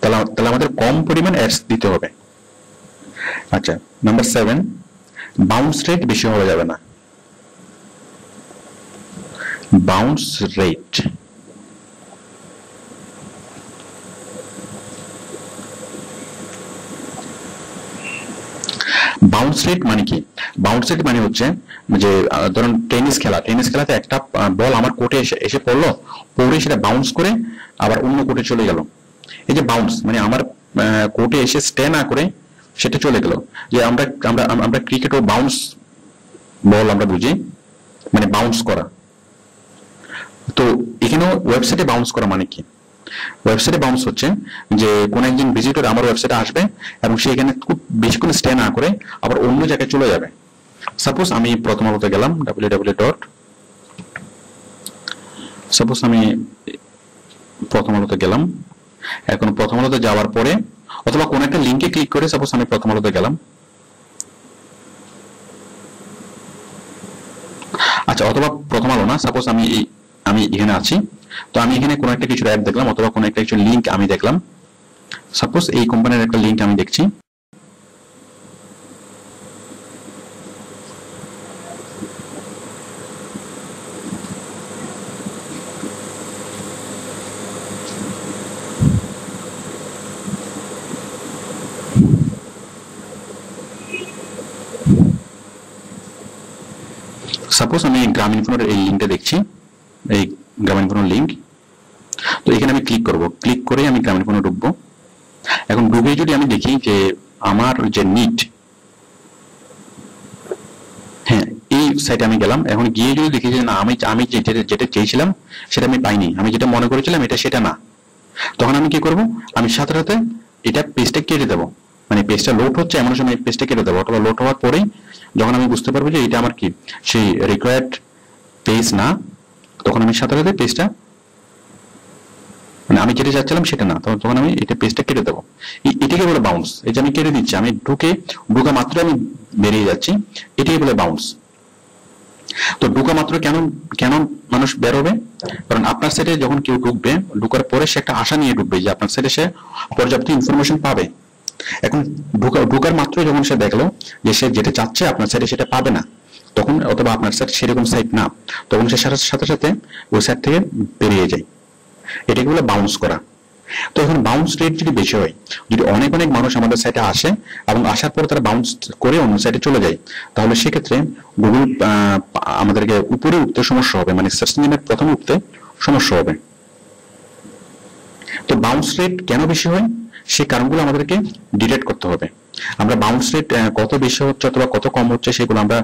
তাহলে আমাদের কম পরিমাণ অ্যাডস দিতে হবে। আচ্ছা, নাম্বার 7, বাউন্স রেট বেশি হওয়া যাবে না। বাউন্স রেট, বাউন্স রেট মানে কি? বাউন্স রেট মানে হচ্ছে যে ধরুন টেনিস খেলাতে একটা বল আমার কোর্টে এসে পড়লো, পড়ে সেটা বাউন্স করে আবার অন্য কোর্টে চলে গেল। এই যে বাউন্স মানে আমার কোর্টে এসে স্টে না করে সেটা চলে গেল। যে আমরা ক্রিকেটও বাউন্স বল আমরা বুঝি, মানে বাউন্স করা। তো এখানেও ওয়েবসাইটে বাউন্স করা মানে কি? ওয়েবসাইটে বাউন্স হচ্ছে যে কোন একজন ভিজিটর আমার ওয়েবসাইটে আসবে এবং সে এখানে খুব বেশিক্ষণ স্টে না করে আবার অন্য জায়গায় চলে যাবে। সাপোজ আমি প্রথম আলোতে গেলাম, সাপোজ আমি প্রথম আলোতে গেলাম, এখন প্রথম আলোতে যাওয়ার পরে অথবা কোন একটা লিঙ্কে ক্লিক করে সাপোজ আমি প্রথম আলোতে গেলাম। আচ্ছা, অথবা প্রথম আলো না, সাপোজ আমি এখানে আছি, তো আমি এখানে কোন একটা কিছু অ্যাড দেখলাম অথবা কোন একটা কিছু লিঙ্ক আমি দেখলাম। সাপোজ এই কোম্পানির একটা লিঙ্ক আমি দেখছি, সাপোজ আমি গ্রামীণফোনের এই লিঙ্কটা দেখছি, এই গ্রামীণফোনের লিঙ্ক। তো এখানে আমি ক্লিক করব, ক্লিক করে আমি গ্রামীণফোনে ঢুকবো। এখন ঢুকে যদি আমি দেখি যে আমার যে নিট, হ্যাঁ এই সাইটে আমি গেলাম, এখন গিয়ে যদি দেখি যে না আমি যেটা চেয়েছিলাম সেটা আমি পাইনি, আমি যেটা মনে করেছিলাম সেটা না, তখন আমি কি করব? আমি সাথে সাথে এটা পেজটা কেটে দেবো। মানে পেজটা লোড হচ্ছে এমন সময় পেজটা কেটে দেবো, অথবা লোড হওয়ার পরেই যখন আমি বুঝতে পারবো যে এটা আমার কি সেই রিকোয়ার্ড পেজ না, তখন আমি সাথে সাথে পেজটা মানে আমি যেটা চাচ্ছিলাম সেটা না, তখন আমি এটা পেজটা কেটে দেবো। এটাকে বলে বাউন্স। এই যে আমি কেটে দিচ্ছি, আমি ঢুকা মাত্র আমি বেরিয়ে যাচ্ছি, এটাকে বলে বাউন্স। তো ঢুকা মাত্র কেন মানুষ বেরোবে? কারণ আপনার সাইটে যখন কেউ ঢুকবে, ঢুকার পরে সে একটা আশা নিয়ে ঢুকবে যে আপনার সাইটে সে পর্যাপ্ত ইনফরমেশন পাবে। এখন ঢুকার মাত্র যখন সে দেখলো যে সে যেটা চাচ্ছে আপনার সাইটে সেটা পাবে না, তখন অথবা আপনার সাইট সেরকম সাইট না, তখন সে সাথে সাথে ওই সাইট থেকে বেরিয়ে যায়। এটাকে বলে বাউন্স করা। তো এখন বাউন্স রেট যদি বেশি হয়, যদি অনেক মানুষ আমাদের সাইটে আসে এবং আসার পর তারা বাউন্স করে অন্য সাইটে চলে যায়, তাহলে সেক্ষেত্রে গুগল আমাদেরকে উপরে উঠতে সমস্যা হবে, মানে সার্চ ইঞ্জিনের প্রথমে উঠতে সমস্যা হবে। তো বাউন্স রেট কেন বেশি হয় সেই কারণগুলো আমাদেরকে ডিটেক্ট করতে হবে। আমরা বাউন্স রেট কত বেশি হচ্ছে অথবা কত কম হচ্ছে সেগুলো আমরা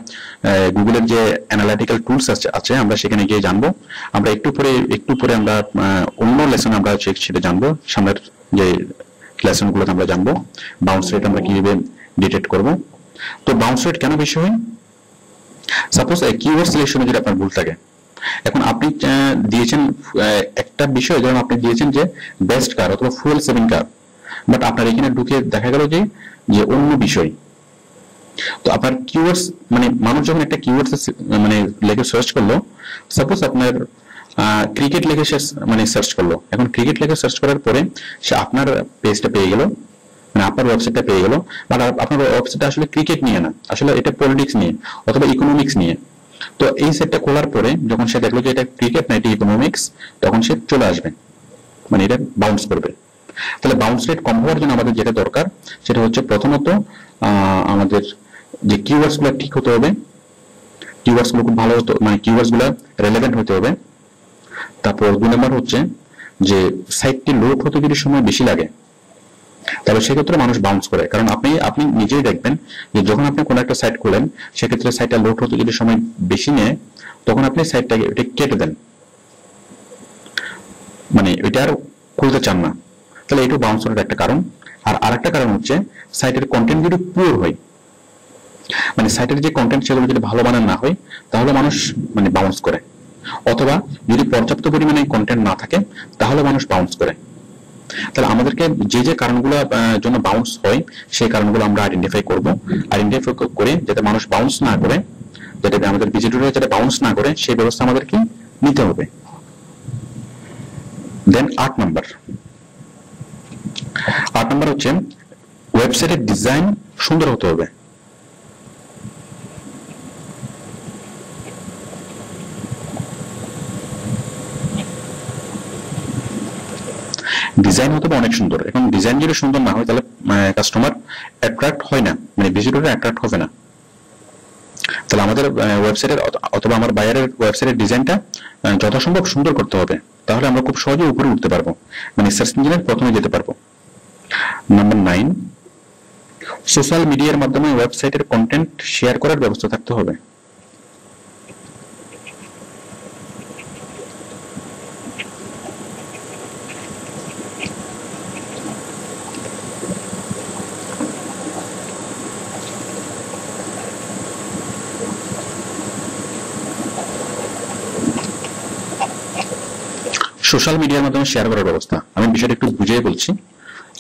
গুগলের যে অ্যানালিটিক্যাল টুলস আছে আমরা সেখানে গিয়ে জানবো। আমরা একটু পরে আমরা অন্য লেসন আমরা সেটা জানবো, সামনের যে লেসনগুলোতে আমরা জানবো বাউন্স রেট আমরা কিভাবে ডিটেক্ট করব। তো বাউন্স রেট কেন বেশি হয়? সাপোজ কিওয়ার্ড সিলেকশনে যদি আপনার ভুল থাকে, এখন আপনি দিয়েছেন একটা বিষয়, যেমন আপনি দিয়েছেন যে বেস্ট কার অথবা ফুয়েল সেভিং কার, বাট আপনার এখানে ঢুকে দেখা গেল যে অন্য বিষয়। তো আপনার কিওয়ার্ডস মানে মানুষ যখন একটা কিওয়ার্ডস মানে লেখে সার্চ করলো, সাপোজ আপনার ক্রিকেট লেখে মানে সার্চ করলো, এখন ক্রিকেট লেখে সার্চ করার পরে সে আপনার পেজটা পেয়ে গেল, মানে আপনার ওয়েবসাইটটা পেয়ে গেল, বাট আপনার ওয়েবসাইটটা আসলে ক্রিকেট নিয়ে না, আসলে এটা পলিটিক্স নিয়ে অথবা ইকোনমিক্স নিয়ে। তো এই সাইটটা খোলার পরে যখন সে দেখলো যে এটা ক্রিকেট না এটা ইকোনমিক্স, তখন সে চলে আসবে। মানে এটা বাউন্স করবে। তাহলে বাউন্স রেট কম হওয়ার জন্য আমাদের যেটা দরকার সেটা হচ্ছে প্রথমত আমাদের যে কিওয়ার্ডস গুলো ঠিক হতে হবে, কিওয়ার্ডস গুলো খুব ভালো হতে, মানে কিওয়ার্ডস গুলো রেলেভেন্ট হতে হবে। তারপর 2 নম্বর হচ্ছে যে সাইটটি লোড হতে যদি সময় বেশি লাগে তাহলে সেক্ষেত্রে মানুষ বাউন্স করে, কারণ আপনি নিজেই দেখবেন যে যখন আপনি কোনো একটা সাইট খোলেন সেক্ষেত্রে সাইটটা লোড হতে যদি সময় বেশি নেয় তখন আপনি সাইটটাকে এটা কেটে দেন, মানে এটা আর খুলতে চান না, তাহলে এটাও বাউন্স করার একটা কারণ। আর আরেকটা কারণ হচ্ছে সাইটের কন্টেন্ট যদি পুয়ার হয়, মানে সাইটের যে কন্টেন্ট সেগুলো যদি ভালো মানের না হয় তাহলে মানুষ মানে বাউন্স করে, অথবা যদি পর্যাপ্ত পরিমাণে কন্টেন্ট না থাকে তাহলে মানুষ বাউন্স করে। তাহলে আমাদেরকে যে যে কারণগুলো জন্য বাউন্স হয় সেই কারণগুলো আমরা আইডেন্টিফাই করব, আইডেন্টিফাই করে যাতে মানুষ বাউন্স না করে, যাতে আমাদের ভিজিটররা যাতে বাউন্স না করে সেই ব্যবস্থা আমাদেরকে নিতে হবে। দেন 8 নাম্বার হচ্ছে ওয়েবসাইটের ডিজাইন সুন্দর হতে হবে। ডিজাইন হতে হবে অনেক সুন্দর। এখন ডিজাইন যদি সুন্দর না হয় তাহলে কাস্টমার অ্যাট্রাক্ট হয় না, মানে ভিজিটর অ্যাট্রাক্ট হবে না। তাহলে আমাদের ওয়েবসাইটের অথবা আমার বায়ারের ওয়েবসাইটের ডিজাইনটা যথাসম্ভব সুন্দর করতে হবে, তাহলে আমরা খুব সহজে উপরে উঠতে পারবো, মানে সার্চ ইঞ্জিনের প্রথমে যেতে পারবো। নাম্বার 9, সোশ্যাল মিডিয়ার মাধ্যমে ওয়েবসাইটের কন্টেন্ট শেয়ার করার ব্যবস্থা থাকতে হবে। সোশ্যাল মিডিয়ার মাধ্যমে শেয়ার করার ব্যবস্থা আমি বিষয়টা একটু বুঝিয়ে বলছি।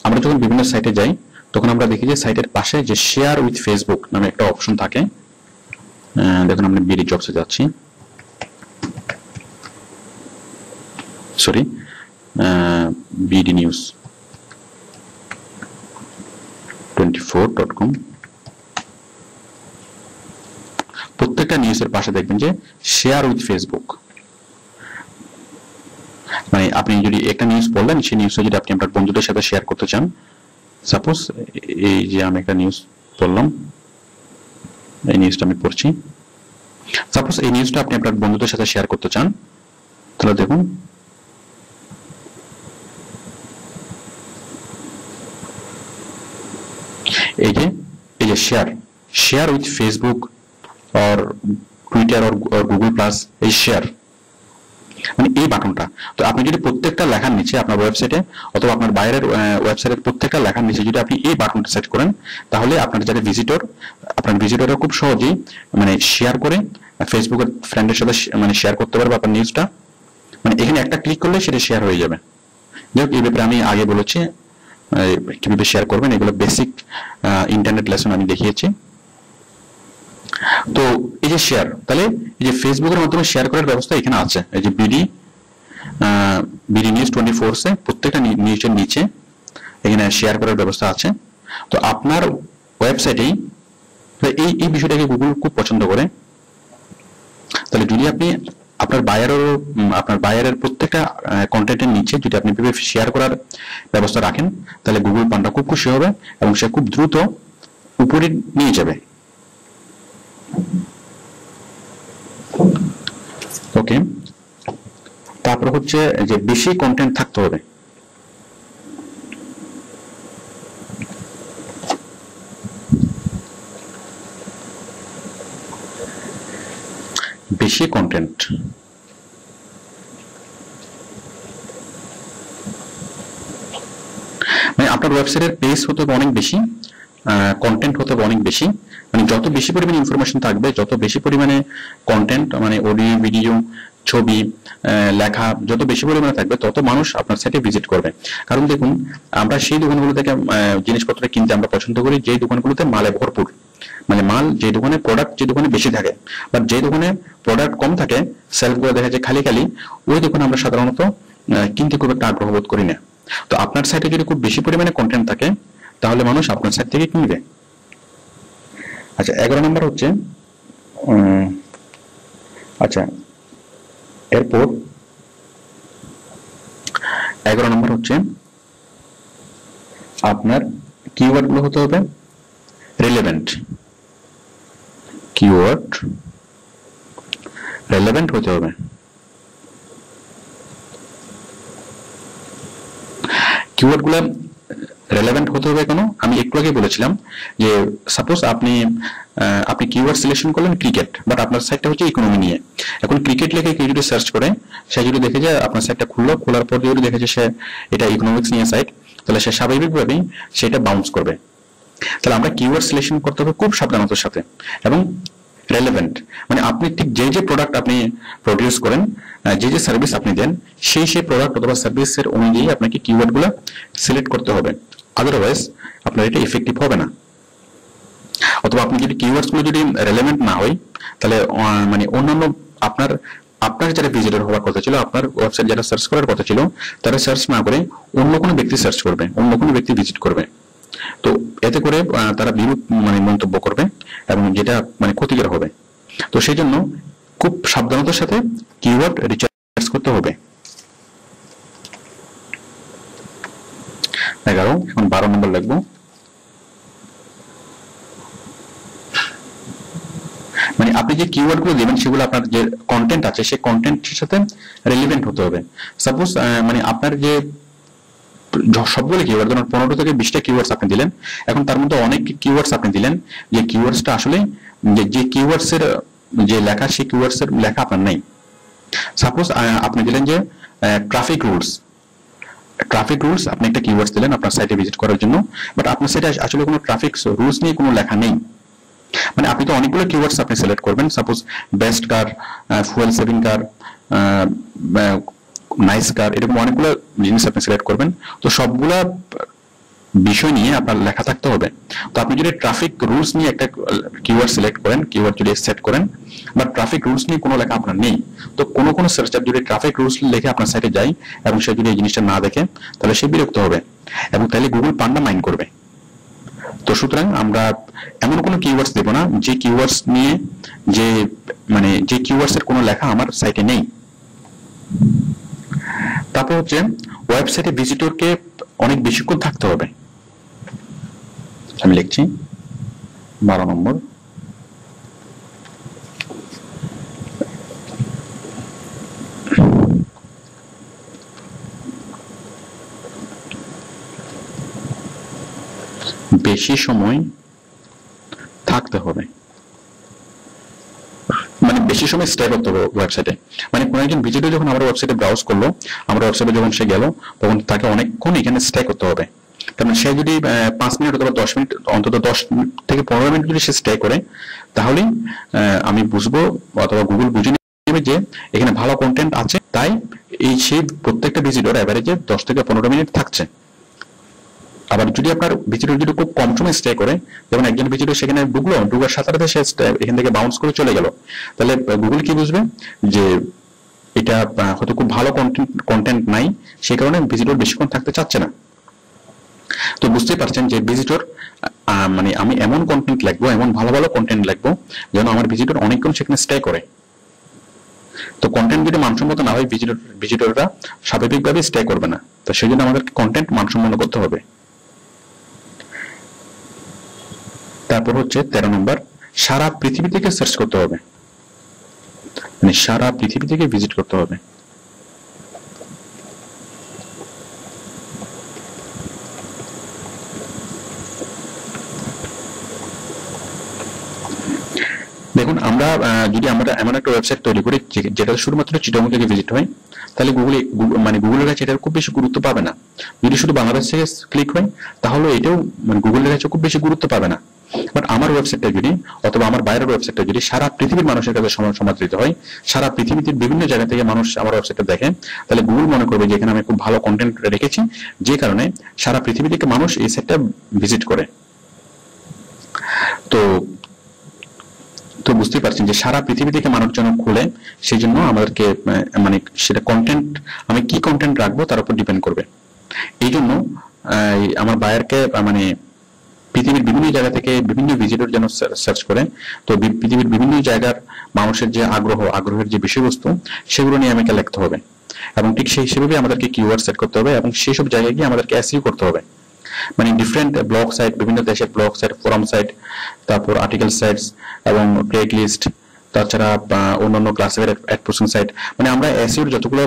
আমরা যখন বিভিন্ন সাইটে যাই তখন আমরা দেখি যে সাইটের পাশে যে শেয়ার উইথ ফেসবুক নামে একটা অপশন থাকে। দেখুন আমরা বিডি জবসে যাচ্ছি, সরি বিডি নিউজ 24.com। প্রত্যেকটা নিউজের পাশে দেখবেন যে শেয়ার উইথ ফেসবুক, মানে আপনি যদি একটা নিউজ পড়লেন সেই নিউজটা যদি আপনি আপনার বন্ধুদের সাথে শেয়ার করতে চান, সাপোজ এই যে আমি একটা নিউজ পড়লাম, এই নিউজটা আমি পড়ছি, সাপোজ এই নিউজটা আপনি আপনার বন্ধুদের সাথে শেয়ার করতে চান, তাহলে দেখুন এই যে share with Facebook or Twitter or Google plus, এই শেয়ার মানে এই বাটনটা। তো আপনি যদি প্রত্যেকটা লেখার নিচে আপনার ওয়েবসাইটে অথবা আপনার বাইরের ওয়েবসাইটের প্রত্যেকটা লেখার নিচে যদি আপনি এই বাটনটা সেট করেন তাহলে আপনার যারা আপনার ভিজিটররা খুব সহজেই মানে শেয়ার করে ফেসবুকের ফ্রেন্ডের সাথে মানে শেয়ার করতে পারবে আপনার নিউজটা, মানে এখানে একটা ক্লিক করলে সেটা শেয়ার হয়ে যাবে। যাই হোক, এই ব্যাপারে আমি আগে বলেছি কিভাবে শেয়ার করবেন, এগুলো বেসিক ইন্টারনেট লেসন আমি দেখিয়েছি। তো এই যে শেয়ার, তাহলে এই যে ফেসবুকের মাধ্যমে শেয়ার করার ব্যবস্থা এখানে আছে, এই যে বিডি নিউজ 24 এ প্রত্যেকটা নিউজের নিচে এখানে শেয়ার করার ব্যবস্থা আছে। তো আপনার ওয়েবসাইটেই এই বিষয়টাকে গুগল খুব পছন্দ করে। তাহলে যদি আপনি আপনার বায়ারের প্রত্যেকটা কন্টেন্টের নিচে যদি আপনি শেয়ার করার ব্যবস্থা রাখেন তাহলে গুগল পান্ডা খুব খুশি হবে এবং সে খুব দ্রুত উপরে নিয়ে যাবে। ওকে, তারপর হচ্ছে যে বেশি কন্টেন্ট থাকতে হবে। বেশি কন্টেন্ট, মানে আপনার ওয়েবসাইটের পেজ হতে হবে অনেক বেশি, কন্টেন্ট হতে হবে অনেক বেশি, মানে যত বেশি পরিমাণে ইনফরমেশন থাকবে, যত বেশি পরিমাণে কন্টেন্ট মানে অডিও ভিডিও ছবি লেখা যত বেশি পরিমাণে থাকবে তত মানুষ আপনার সাইটে ভিজিট করবে। কারণ দেখুন, আমরা সেই দোকানগুলো থেকে জিনিসপত্র কিনতে আমরা পছন্দ করি যে দোকানগুলোতে মালে ভরপুর, মানে মাল যে দোকানে প্রোডাক্ট যে দোকানে বেশি থাকে, বাট যে দোকানে প্রোডাক্ট কম থাকে সেলফগুলো দেখা যায় খালি খালি, ওই দোকানে আমরা সাধারণত কিনতে খুব একটা আগ্রহ বোধ করি না। তো আপনার সাইটে যদি খুব বেশি পরিমাণে কন্টেন্ট থাকে তাহলে মানুষ আপনার সাইট থেকে কিনবে। আচ্ছা, 11 নম্বর হচ্ছে আচ্ছা এরপর 11 নম্বর হচ্ছে আপনার কিওয়ার্ড গুলো হতে হবে রিলেভেন্ট। কিওয়ার্ড রিলেভেন্ট হতে হবে। কিওয়ার্ড গুলো রেলেভেন্ট হতে হবে কেন? আমি একটু আগে বলেছিলাম যে সাপোজ আপনি কিওয়ার্ড সিলেকশন করলেন ক্রিকেট, বাট আপনার সাইটটা হচ্ছে ইকোনমি নিয়ে। এখন ক্রিকেট লিখে কেউ যদি সার্চ করে, সে যদি দেখে যে আপনার সাইটটা খোলার পর যদি দেখে যে সে এটা ইকোনমিক্স নিয়ে সাইট, তাহলে সে স্বাভাবিকভাবেই সেটা বাউন্স করবে। তাহলে আমরা কিওয়ার্ড সিলেকশন করতে হবে খুব সাবধানতার সাথে এবং রেলেভেন্ট, মানে আপনি ঠিক যে প্রোডাক্ট আপনি প্রডিউস করেন, যে সার্ভিস আপনি দেন, সেই প্রোডাক্ট অথবা সার্ভিসের অনুযায়ী আপনাকে কিওয়ার্ড গুলো সিলেক্ট করতে হবে। আদারওয়াইজ আপনার এটা ইফেক্টিভ হবে না। অথবা আপনি যদি কিওয়ার্ডস গুলো যদি রেলেভেন্ট না হয়, তাহলে মানে অন্যান্য আপনার যারা ভিজিটর হওয়ার কথা ছিল, আপনার ওয়েবসাইট যারা সার্চ করার কথা ছিল, তারা সার্চ না করে অন্য কোনো ব্যক্তি সার্চ করবে, অন্য কোনো ব্যক্তি ভিজিট করবে। তো এতে করে তারা বিরূপ মানে মন্তব্য করবে এবং যেটা মানে ক্ষতিকর হবে। তো সেই জন্য খুব সাবধানতার সাথে কিওয়ার্ড রিসার্চ করতে হবে। 11, এখন 12 নম্বর লিখবো। মানে আপনি যে কিওয়ার্ড গুলো দিবেন সেগুলো আপনার যে কন্টেন্ট আছে সেই কন্টেন্টের সাথে রিলেভেন্ট হতে হবে। সাপোজ মানে আপনার যে সবগুলো কিওয়ার্ড, ধরুন 15 থেকে 20টা কিওয়ার্ডস আপনি দিলেন, এখন তার মধ্যে অনেক কিওয়ার্ডস আপনি দিলেন যে কিওয়ার্ডসটা আসলে যে কিওয়ার্ডস এর যে লেখা, সেই কিওয়ার্ডস এর লেখা আপনার নেই। সাপোজ আপনি দিলেন যে ট্রাফিক রুলস, আপনি একটা কিওয়ার্ডস দিলেন আপনার সাইটে ভিজিট করার জন্য, বাট আপনার সাইটে আসলে কোনো ট্রাফিক রুলস নিয়ে কোনো লেখা নেই। মানে আপনি তো অনেকগুলো কিওয়ার্ডস আপনি সিলেক্ট করবেন, suppose best car, fuel saving কার, নাইস কার, এরকম অনেকগুলো জিনিস আপনি সিলেক্ট করবেন। তো সবগুলা বিষয় নিয়ে আপনার লেখা থাকতে হবে। তো আপনি যদি ট্রাফিক রুলস নিয়ে একটা কিওয়ার্ড সিলেক্ট করেন, কিওয়ার্ড যদি সেট করেন, বাট ট্রাফিক রুলস নিয়ে কোনো লেখা আপনার নেই, তো কোনো সার্চার যদি ট্রাফিক রুলস লিখে আপনার সাইটে যায় এবং সে যদি এই জিনিসটা না দেখে, তাহলে সে বিরক্ত হবে এবং তাহলে গুগল পান্ডা মাইন্ড করবে। তো সুতরাং আমরা এমন কোনো কিওয়ার্ডস দেব না যে কিওয়ার্ডস নিয়ে যে কিওয়ার্ডস এর কোনো লেখা আমার সাইটে নেই। তারপর হচ্ছে ওয়েবসাইটে ভিজিটরকে অনেক বেশিক্ষণ থাকতে হবে। আমি লিখছি 12 নম্বর। বেশি সময় থাকতে হবে, মানে বেশি সময় স্টে করতে হবে ওয়েবসাইটে। মানে কোনো একজন ভিজিটর যখন আমার ওয়েবসাইটে ব্রাউজ করলো, আমার ওয়েবসাইটে যখন সে গেল, তখন তাকে অনেকক্ষণ এখানে স্টে করতে হবে। কারণ সে যদি 5 মিনিট অথবা 10 মিনিট, অন্তত 10 থেকে 15 মিনিট যদি সে স্টে করে, তাহলেই আমি বুঝবো অথবা গুগল বুঝে নেবে যে এখানে ভালো কন্টেন্ট আছে, তাই সেই প্রত্যেকটা ভিজিটর এভারেজে 10 থেকে 15 মিনিট থাকছে। আবার যদি আপনার ভিজিটর যদি খুব কম সময় স্টে করে, যেমন একজন ভিজিটর সেখানে ঢুকার সাথে সাথে সে এখান থেকে বাউন্স করে চলে গেল, তাহলে গুগল কি বুঝবে যে এটা হয়তো খুব ভালো কন্টেন্ট নাই, সেই কারণে ভিজিটর বেশিক্ষণ থাকতে চাচ্ছে না। তো বুঝতেই পারছেন যে ভিজিটর মানে আমি এমন কন্টেন্ট লিখবো, এমন ভালো ভালো কন্টেন্ট লিখবো যেন আমার ভিজিটর অনেকক্ষণ সেখানে স্টে করে। তো কন্টেন্ট যদি মানসম্মত না হয়, ভিজিটররা স্বাভাবিকভাবে স্টে করবে না। তো সেই জন্য আমাদের কন্টেন্ট মানসম্পন্ন করতে হবে। তারপর হচ্ছে 13 নম্বর, সারা পৃথিবী থেকে সার্চ করতে হবে, মানে সারা পৃথিবী থেকে ভিজিট করতে হবে। দেখুন আমরা যদি আমরা এমন একটা ওয়েবসাইট তৈরি করি যেটা শুধুমাত্র চিটাগং থেকে ভিজিট হয়, তাহলে গুগলের কাছে এটার খুব বেশি গুরুত্ব পাবে না। যদি শুধু বাংলাদেশ থেকে ক্লিক হয়, তাহলে এটাও গুগলের কাছে খুব বেশি গুরুত্ব পাবে না। বাট আমার ওয়েবসাইটটা যদি অথবা আমার বাইরের ওয়েবসাইটটা যদি সারা পৃথিবীর মানুষের কাছে সমাদৃত হয়, সারা পৃথিবীতে বিভিন্ন জায়গা থেকে মানুষ আমার ওয়েবসাইটটা দেখে, তাহলে গুগল মনে করবে যে এখানে আমি খুব ভালো কন্টেন্ট রেখেছি, যে কারণে সারা পৃথিবী থেকে মানুষ এই সাইটটা ভিজিট করে। তো বুঝতেই পারছেন যে সারা পৃথিবী থেকে মানুষজন খুলে, সেই জন্য আমাদেরকে মানে সেটা কন্টেন্ট, আমি কি কন্টেন্ট রাখবো তার উপর ডিপেন্ড করবে। এই জন্য আমার বায়ারকে মানে পৃথিবীর বিভিন্ন জায়গা থেকে বিভিন্ন ভিজিটর যেন সার্চ করে, তো পৃথিবীর বিভিন্ন জায়গার মানুষের যে আগ্রহের যে বিষয়বস্তু, সেগুলো নিয়ে আমাকে লিখতে হবে। এবং ঠিক সেই হিসেবে আমাদেরকে কিওয়ার্ড সেট করতে হবে এবং সেই সব জায়গায় গিয়ে আমাদেরকে এসইও করতে হবে। মানে ডিফারেন্ট ব্লগ সাইট, বিভিন্ন দেশের ব্লগ সাইট, ফোরাম সাইট, তারপর আর্টিকেল সাইটস এবং প্লেট লিস্ট, তাছাড়া অন্যান্য ক্লাসিফাইড অ্যাডপ্রসিং সাইট, মানে আমরা এসইওর যতগুলো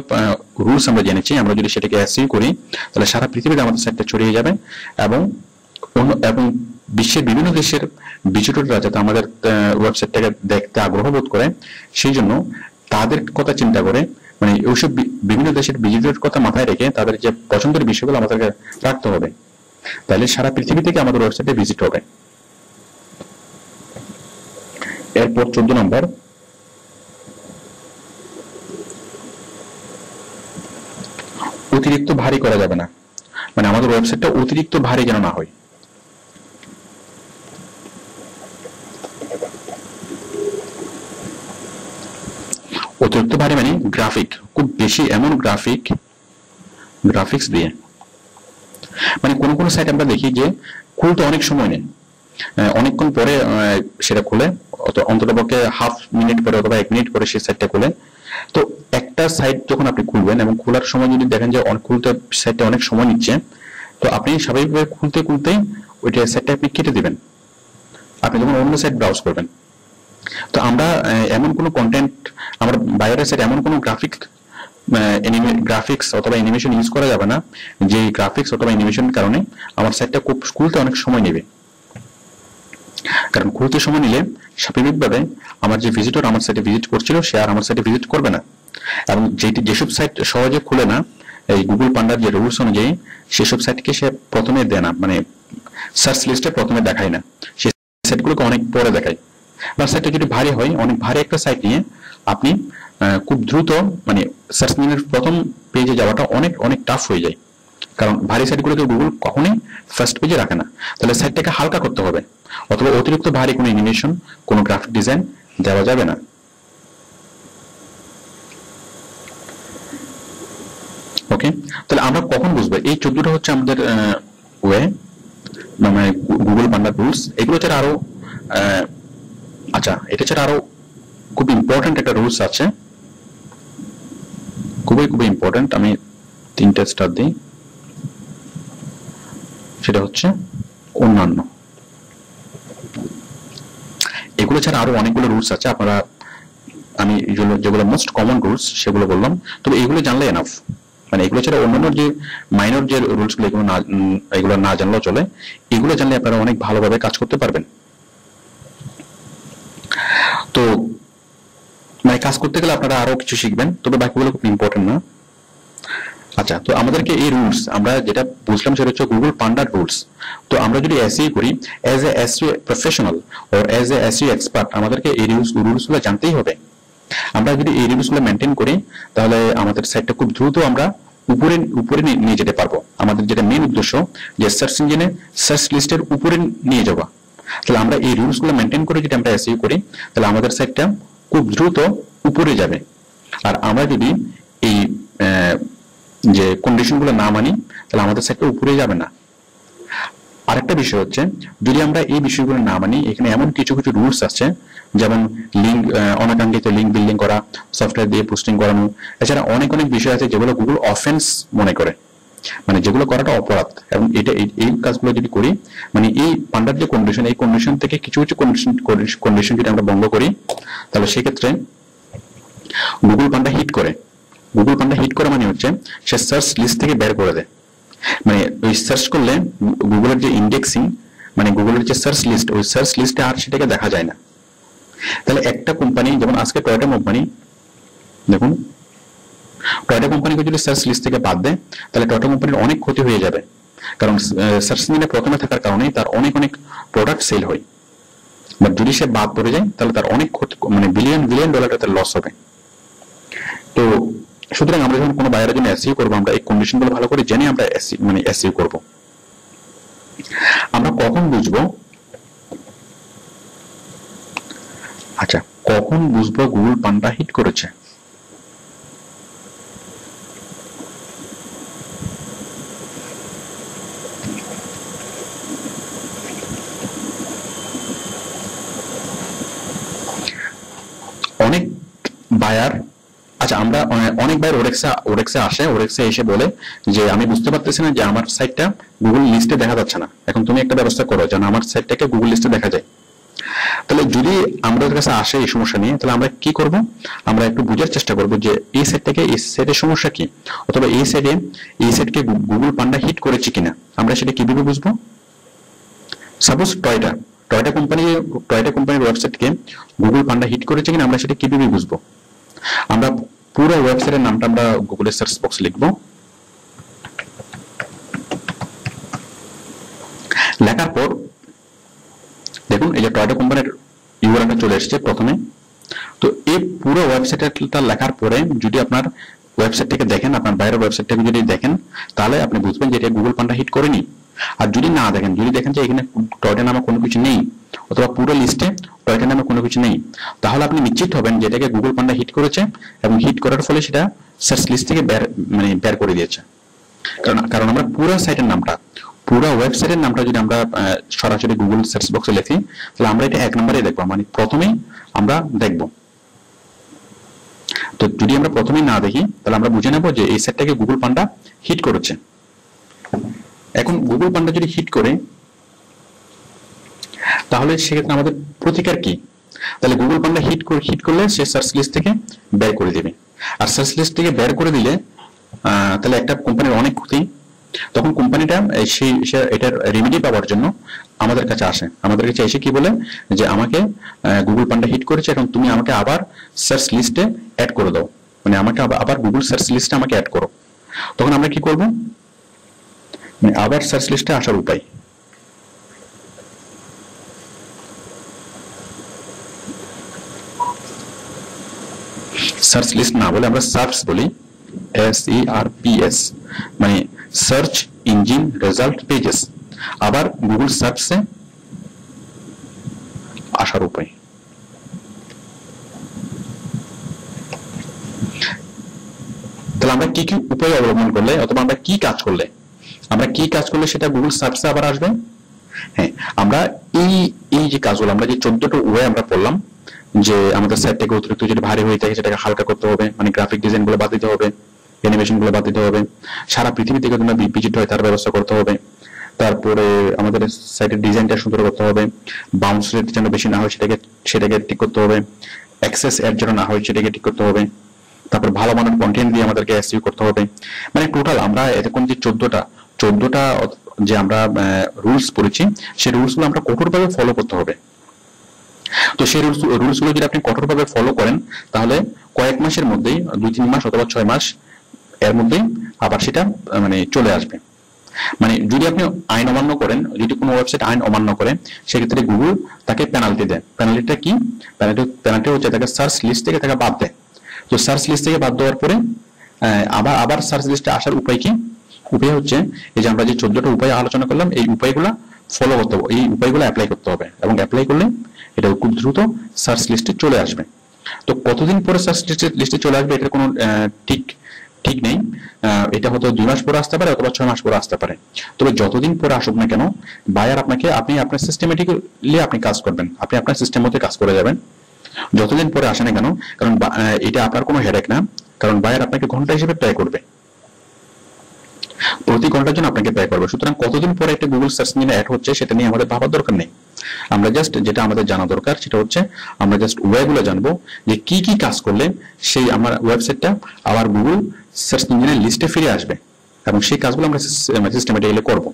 রুলস আমরা জেনেছি, আমরা যদি সেটাকে এসইও করি তাহলে সারা পৃথিবীতে আমাদের সাইটটা ছড়িয়ে যাবে এবং এবং বিশ্বের বিভিন্ন দেশের ভিজিটররা যাতে আমাদের ওয়েবসাইটটাকে দেখতে আগ্রহ বোধ করে, সেই জন্য তাদের কথা চিন্তা করে, মানে ওইসব বিভিন্ন দেশের ভিজিটরের কথা মাথায় রেখে তাদের যে পছন্দের বিষয়গুলো আমাদেরকে রাখতে হবে, তাহলে সারা পৃথিবী থেকে আমাদের ওয়েবসাইটে ভিজিট হবে। এরপর 14 নম্বর, অতিরিক্ত ভারী করা যাবে না, মানে আমাদের ওয়েবসাইটটা অতিরিক্ত ভারী যেন না হয়। অতিরিক্ত ভারী মানে গ্রাফিক, খুব বেশি এমন গ্রাফিক্স দিয়ে, মানে কোন কোন সাইট আমরা দেখি যে খুলতে অনেক সময় নেয়, অনেকক্ষণ পরে সেটা খুলে, অন্ততপক্ষে হাফ মিনিট পরে অথবা 1 মিনিট পরে সেই সাইটটা খুলে। তো একটা সাইট যখন আপনি খুলবেন এবং খোলার সময় যদি দেখেন যে খুলতে সাইটটা অনেক সময় নিচ্ছে, তো আপনি স্বাভাবিকভাবে খুলতেই ওইটা সাইটটা আপনি কেটে দিবেন, আপনি যখন অন্য সাইট ব্রাউজ করবেন। তো আমরা এমন কোনো কন্টেন্ট, আমরা বাইরের সাইট এমন কোনো গ্রাফিক্স অথবা অ্যানিমেশন ইউজ করা যাবে না যে গ্রাফিক্স অথবা অ্যানিমেশনের কারণে আমার সাইটটা খুলতে অনেক সময় নেবে। কারণ খুলতে সময় নিলে স্বাভাবিকভাবে আমার যে ভিজিটর আমার সাইটে ভিজিট করছিল সে আর আমার সাইটে ভিজিট করবে না, এবং যেসব সাইট সহজে খুলে না এই গুগল পান্ডার যে রুলস অনুযায়ী, সেসব সাইটকে সে প্রথমে দেয় না, মানে সার্চ লিস্টে প্রথমে দেখায় না, সেই সাইটগুলোকে অনেক পরে দেখায়। বা সাইটটা যদি ভারী হয়, অনেক ভারী একটা সাইট নিয়ে আপনি খুব দ্রুত মানে সার্চ ইঞ্জিনের প্রথম পেজে যাওয়াটা অনেক অনেক টাফ হয়ে যায়, কারণ ভারী সাইটগুলোকে গুগল কখনোই ফার্স্ট পেজে রাখে না। তাহলে সাইটটাকে হালকা করতে হবে, অথবা অতিরিক্ত ভারী কোনো অ্যানিমেশন, কোনো গ্রাফিক ডিজাইন দেওয়া যাবে না। ওকে, তাহলে আমরা কখন বুঝবো? এই 14টা হচ্ছে আমাদের মানে গুগল পান্ডার রুলস। এগুলো ছাড়া আরো আচ্ছা, এটা ছাড়া আরো খুব ইম্পর্টেন্ট একটা রুলস আছে, খুবই ইম্পর্টেন্ট, আমি 3টা স্টার দিই। সেটা হচ্ছে অন্যান্য। এগুলো ছাড়া আরো অনেকগুলো রুলস আছে, আপনারা আমি যেগুলো মোস্ট কমন রুলস সেগুলো বললাম, তবে এগুলো জানলে এনাফ। মানে এগুলো ছাড়া অন্যান্য যে মাইনর যে রুলস গুলো এগুলো না জানলেও চলে, এগুলো জানলে আপনারা অনেক ভালোভাবে কাজ করতে পারবেন। তো মানে কাজ করতে গেলে আপনারা আরো কিছু শিখবেন, তবে বাকিগুলো খুব ইম্পর্টেন্ট না। আচ্ছা, তো আমাদেরকে এই রুলস আমরা যেটা বুঝলাম সেটা হচ্ছে গুগল পান্ডার রুলস। তো আমরা যদি এসইও করি as a SEO professional or as a SEO expert, আমাদেরকে এই রুলসগুলো জানতেই হবে। আমরা যদি এই রুলসগুলো মেনটেন করি তাহলে আমাদের সাইটটা খুব দ্রুত আমরা উপরে নিয়ে যেতে পারবো। আমাদের যেটা মেইন উদ্দেশ্য যে সার্চ ইঞ্জিনে সার্চ লিস্টের উপরে নিয়ে যাওয়া, তাহলে আমরা এই রুলসগুলো মেনটেন করে যদি আমরা এসইও করি তাহলে আমাদের সাইটটা খুব দ্রুত উপরে যাবে। আর আমরা যদি এই যে কন্ডিশনগুলো না মানি তাহলে আমাদের সাইটটা উপরে যাবে না। আরেকটা বিষয় হচ্ছে, যদি আমরা এই বিষয়গুলো না মানি, এখানে এমন কিছু রুলস আছে, যেমন লিঙ্ক, অনাকাঙ্ক্ষিত লিঙ্ক বিল্ডিং করা, সফটওয়্যার দিয়ে পোস্টিং করানো, এছাড়া অনেক বিষয় আছে যেগুলো গুগল অফেন্স মনে করে, মানে যেগুলো করাটা অপরাধ। এবং এই কাজগুলো যদি করি, মানে এই পান্ডার যে কন্ডিশন, এই কন্ডিশন থেকে কিছু কন্ডিশন যদি আমরা ভঙ্গ করি, তাহলে সেক্ষেত্রে গুগল পান্ডা হিট করে। গুগল পান্ডা হিট করে মানে হচ্ছে সে সার্চ লিস্ট থেকে বের করে দেয়। মানে ওই সার্চ করলে গুগলের যে ইন্ডেক্সিং, মানে গুগলের যে সার্চ লিস্ট, ওই সার্চ লিস্টে আর সেটাকে দেখা যায় না। তাহলে একটা কোম্পানি, যেমন আজকে টয়োটা কোম্পানি, দেখুন টয়োটা কোম্পানিকে যদি সার্চ লিস্ট থেকে বাদ দেয় তাহলে টয়োটা কোম্পানির অনেক ক্ষতি হয়ে যাবে, কারণ সার্চ ইঞ্জিনে প্রথমে থাকার কারণে তার অনেক প্রোডাক্ট সেল হয়। বাট যদি সে বাদ পড়ে যায় তাহলে তার অনেক ক্ষতি, মানে বিলিয়ন ডলারের তার লস হবে। তো সুতরাং আমরা যখন কোনো বায়ারের জন্য এসইও করবো, আমরা এই কন্ডিশনগুলো ভালো করে জেনে আমরা এসইও করব। আমরা কখন বুঝবো? আচ্ছা, কখন বুঝবো গুগল পান্ডা হিট করেছে? অনেক বায়ার আচ্ছা, আমরা অনেকবার ওরেক্সে আসে, ওরেক্সে এসে বলে যে আমি বুঝতে পারতেছি না যে আমার সাইটটা গুগল লিস্টে দেখা যাচ্ছে না, এখন তুমি একটা ব্যবস্থা করো যেন আমার সাইটটাকে গুগল লিস্টে দেখা যায়। তাহলে যদি আমাদের কাছে আসে এই সমস্যা নিয়ে, তাহলে আমরা কি করব, আমরা একটু বোঝার চেষ্টা করব যে এই সাইটটাকে, এই সাইটের সমস্যা কি, অথবা এই সাইটকে গুগল পান্ডা হিট করেছে কিনা, আমরা সেটা কিভাবে বুঝবো? সাপোজ টয়টা কোম্পানির ওয়েবসাইটকে গুগল পান্ডা হিট করেছে কিনা, আমরা সেটা কিভাবে বুঝবো? আমরা পুরো ওয়েবসাইটের নামটা আমরা গুগলের সার্চ বক্সে লিখবো, লেখার পর দেখুন এই যে টয়টা কোম্পানির ইউআরএলটা চলে এসেছে প্রথমে। তো এই পুরো ওয়েবসাইটটা লেখার পরে যদি আপনার ওয়েবসাইটটাকে দেখেন, আপনার বাইরের ওয়েবসাইটটাকে যদি দেখেন, তাহলে আপনি বুঝবেন যে এটা গুগল পান্ডা হিট করেনি। আর যদি না দেখেন, যদি দেখেন যে এখানে টয়টা নামে কোনো কিছু নেই, অথবা পুরো লিস্টে টয়টা নামে কোনো কিছু নেই, তাহলে আপনি নিশ্চিত হবেন যে এটাকে গুগল পান্ডা হিট করেছে, এবং হিট করার ফলে সেটা সার্চ লিস্ট থেকে বের করে দিয়েছে। কারণ আমরা পুরো সাইটের নামটা, পুরো ওয়েবসাইটের নামটা যদি আমরা সরাসরি গুগল সার্চ বক্সে লিখি, তাহলে আমরা এটা 1 নম্বরে দেখবো, মানে প্রথমেই আমরা দেখব। তো যদি আমরা প্রথমেই না দেখি, তাহলে আমরা বুঝে নেব যে এই সাইটটাকে গুগল পান্ডা হিট করেছে। এখন গুগল পান্ডা যদি হিট করে, তাহলে সেক্ষেত্রে আমাদের প্রতিকার কি? তাহলে গুগল পান্ডা হিট করলে সে সার্চ লিস্ট থেকে বের করে দেবে। আর সার্চ লিস্ট থেকে বের করে দিলে তাহলে একটা কোম্পানির অনেক ক্ষতি। তখন কোম্পানিটা এটার রেমেডি পাওয়ার জন্য আমাদের কাছে আসে, আমাদের কাছে এসে কি বলে যে আমাকে গুগল পান্ডা হিট করেছে, এখন তুমি আমাকে আবার সার্চ লিস্টে অ্যাড করে দাও, মানে আমাকে আবার গুগল সার্চ লিস্টে আমাকে অ্যাড করো। তখন আমরা কি করব, মানে আবার সার্চ লিস্টে আসার উপায়, সার্চ লিস্ট না বলে আমরা সার্চ বলি, SERPS, মানে সার্চ ইঞ্জিন রেজাল্ট পেজেস, আবার গুগল সার্চে আসার উপায়। তাহলে আমরা কি কি উপায় অবলম্বন করলে, অথবা আমরা কি কাজ করলে সেটা গুগল সার্চে আবার আসবে? হ্যাঁ, আমরা এই যে কাজগুলো, আমরা যে 14টা ওয়ে আমরা পড়লাম, যে আমাদের সাইটটাকে অতিরিক্ত যদি ভারী হয়ে থাকে সেটাকে হালকা করতে হবে, মানে গ্রাফিক ডিজাইন গুলো বাদ দিতে হবে, অ্যানিমেশন গুলো বাদ দিতে হবে, সারা পৃথিবী থেকে যেন ভিজিট হয় তার ব্যবস্থা করতে হবে, তারপরে আমাদের সাইটের ডিজাইনটা সুন্দর করতে হবে, বাউন্স রেট যেন বেশি না হয় সেটাকে ঠিক করতে হবে, অ্যাক্সেস অ্যাড যেন না হয় সেটাকে ঠিক করতে হবে, তারপর ভালো মানের কন্টেন্ট দিয়ে আমাদেরকে এসইও করতে হবে। মানে টোটাল আমরা এরকম যে 14টা যে আমরা রুলস পড়েছি, সেই রুলস গুলো আমরা কঠোরভাবে ফলো করতে হবে। তো সেই রুলস গুলো যদি আপনি কঠোরভাবে ফলো করেন, তাহলে কয়েক মাসের মধ্যেই, 2-3 মাস অথবা 6 মাস এর মধ্যেই আবার সেটা মানে চলে আসবে। মানে যদি আপনি আইন অমান্য করেন, যদি কোনো ওয়েবসাইট আইন অমান্য করে, সেক্ষেত্রে গুগল তাকে পেনাল্টি দেয়। পেনাল্টিটা কি? পেনাল্টি হচ্ছে তাকে সার্চ লিস্ট থেকে তাকে বাদ দেয়। তো সার্চ লিস্ট থেকে বাদ দেওয়ার পরে আবার সার্চ লিস্টে আসার উপায় কি? উপায় হচ্ছে এই যে আমরা যে 14টা উপায় আলোচনা করলাম, এই উপায়গুলো ফলো করতে হবে, এই উপায়গুলো অ্যাপ্লাই করতে হবে, এবং অ্যাপ্লাই করলে এটা খুব দ্রুত সার্চ লিস্টে চলে আসবে। তো কতদিন পরে সার্চ লিস্টে চলে আসবে এটার কোনো ঠিক নেই, এটা হয়তো 2 মাস পরে আসতে পারে, অথবা 6 মাস পরে আসতে পারে। তবে যতদিন পরে আসুক না কেন, বায়ার আপনি আপনার সিস্টেমেটিক্যালি আপনি কাজ করবেন, আপনি আপনার সিস্টেম মধ্যে কাজ করে যাবেন, যতদিন পরে আসে না কেন, কারণ এটা আপনার কোনো হেডেক না, কারণ বায়ার আপনাকে ঘন্টা হিসেবে পে করবে, প্রতি ঘন্টার জন্য আপনাকে পে করবে। সুতরাং কতদিন পরে একটা গুগল সার্চ ইঞ্জিনে অ্যাড হচ্ছে সেটা নিয়ে আমাদের ভাবার দরকার নেই। আমরা জাস্ট যেটা আমাদের জানা দরকার সেটা হচ্ছে আমরা জাস্ট ওয়েগুলো জানবো, যে কি কি কাজ করলে সেই আমার ওয়েবসাইটটা আবার গুগল সার্চ ইঞ্জিনের লিস্টে ফিরে আসবে, এবং সেই কাজগুলো আমরা সিস্টেমেটিক্যালি করব।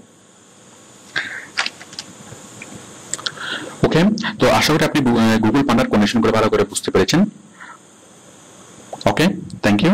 ওকে, তো আশা করি আপনি গুগল পান্ডার কন্ডিশনগুলো ভালো করে বুঝতে পেরেছেন। ওকে, থ্যাংক ইউ।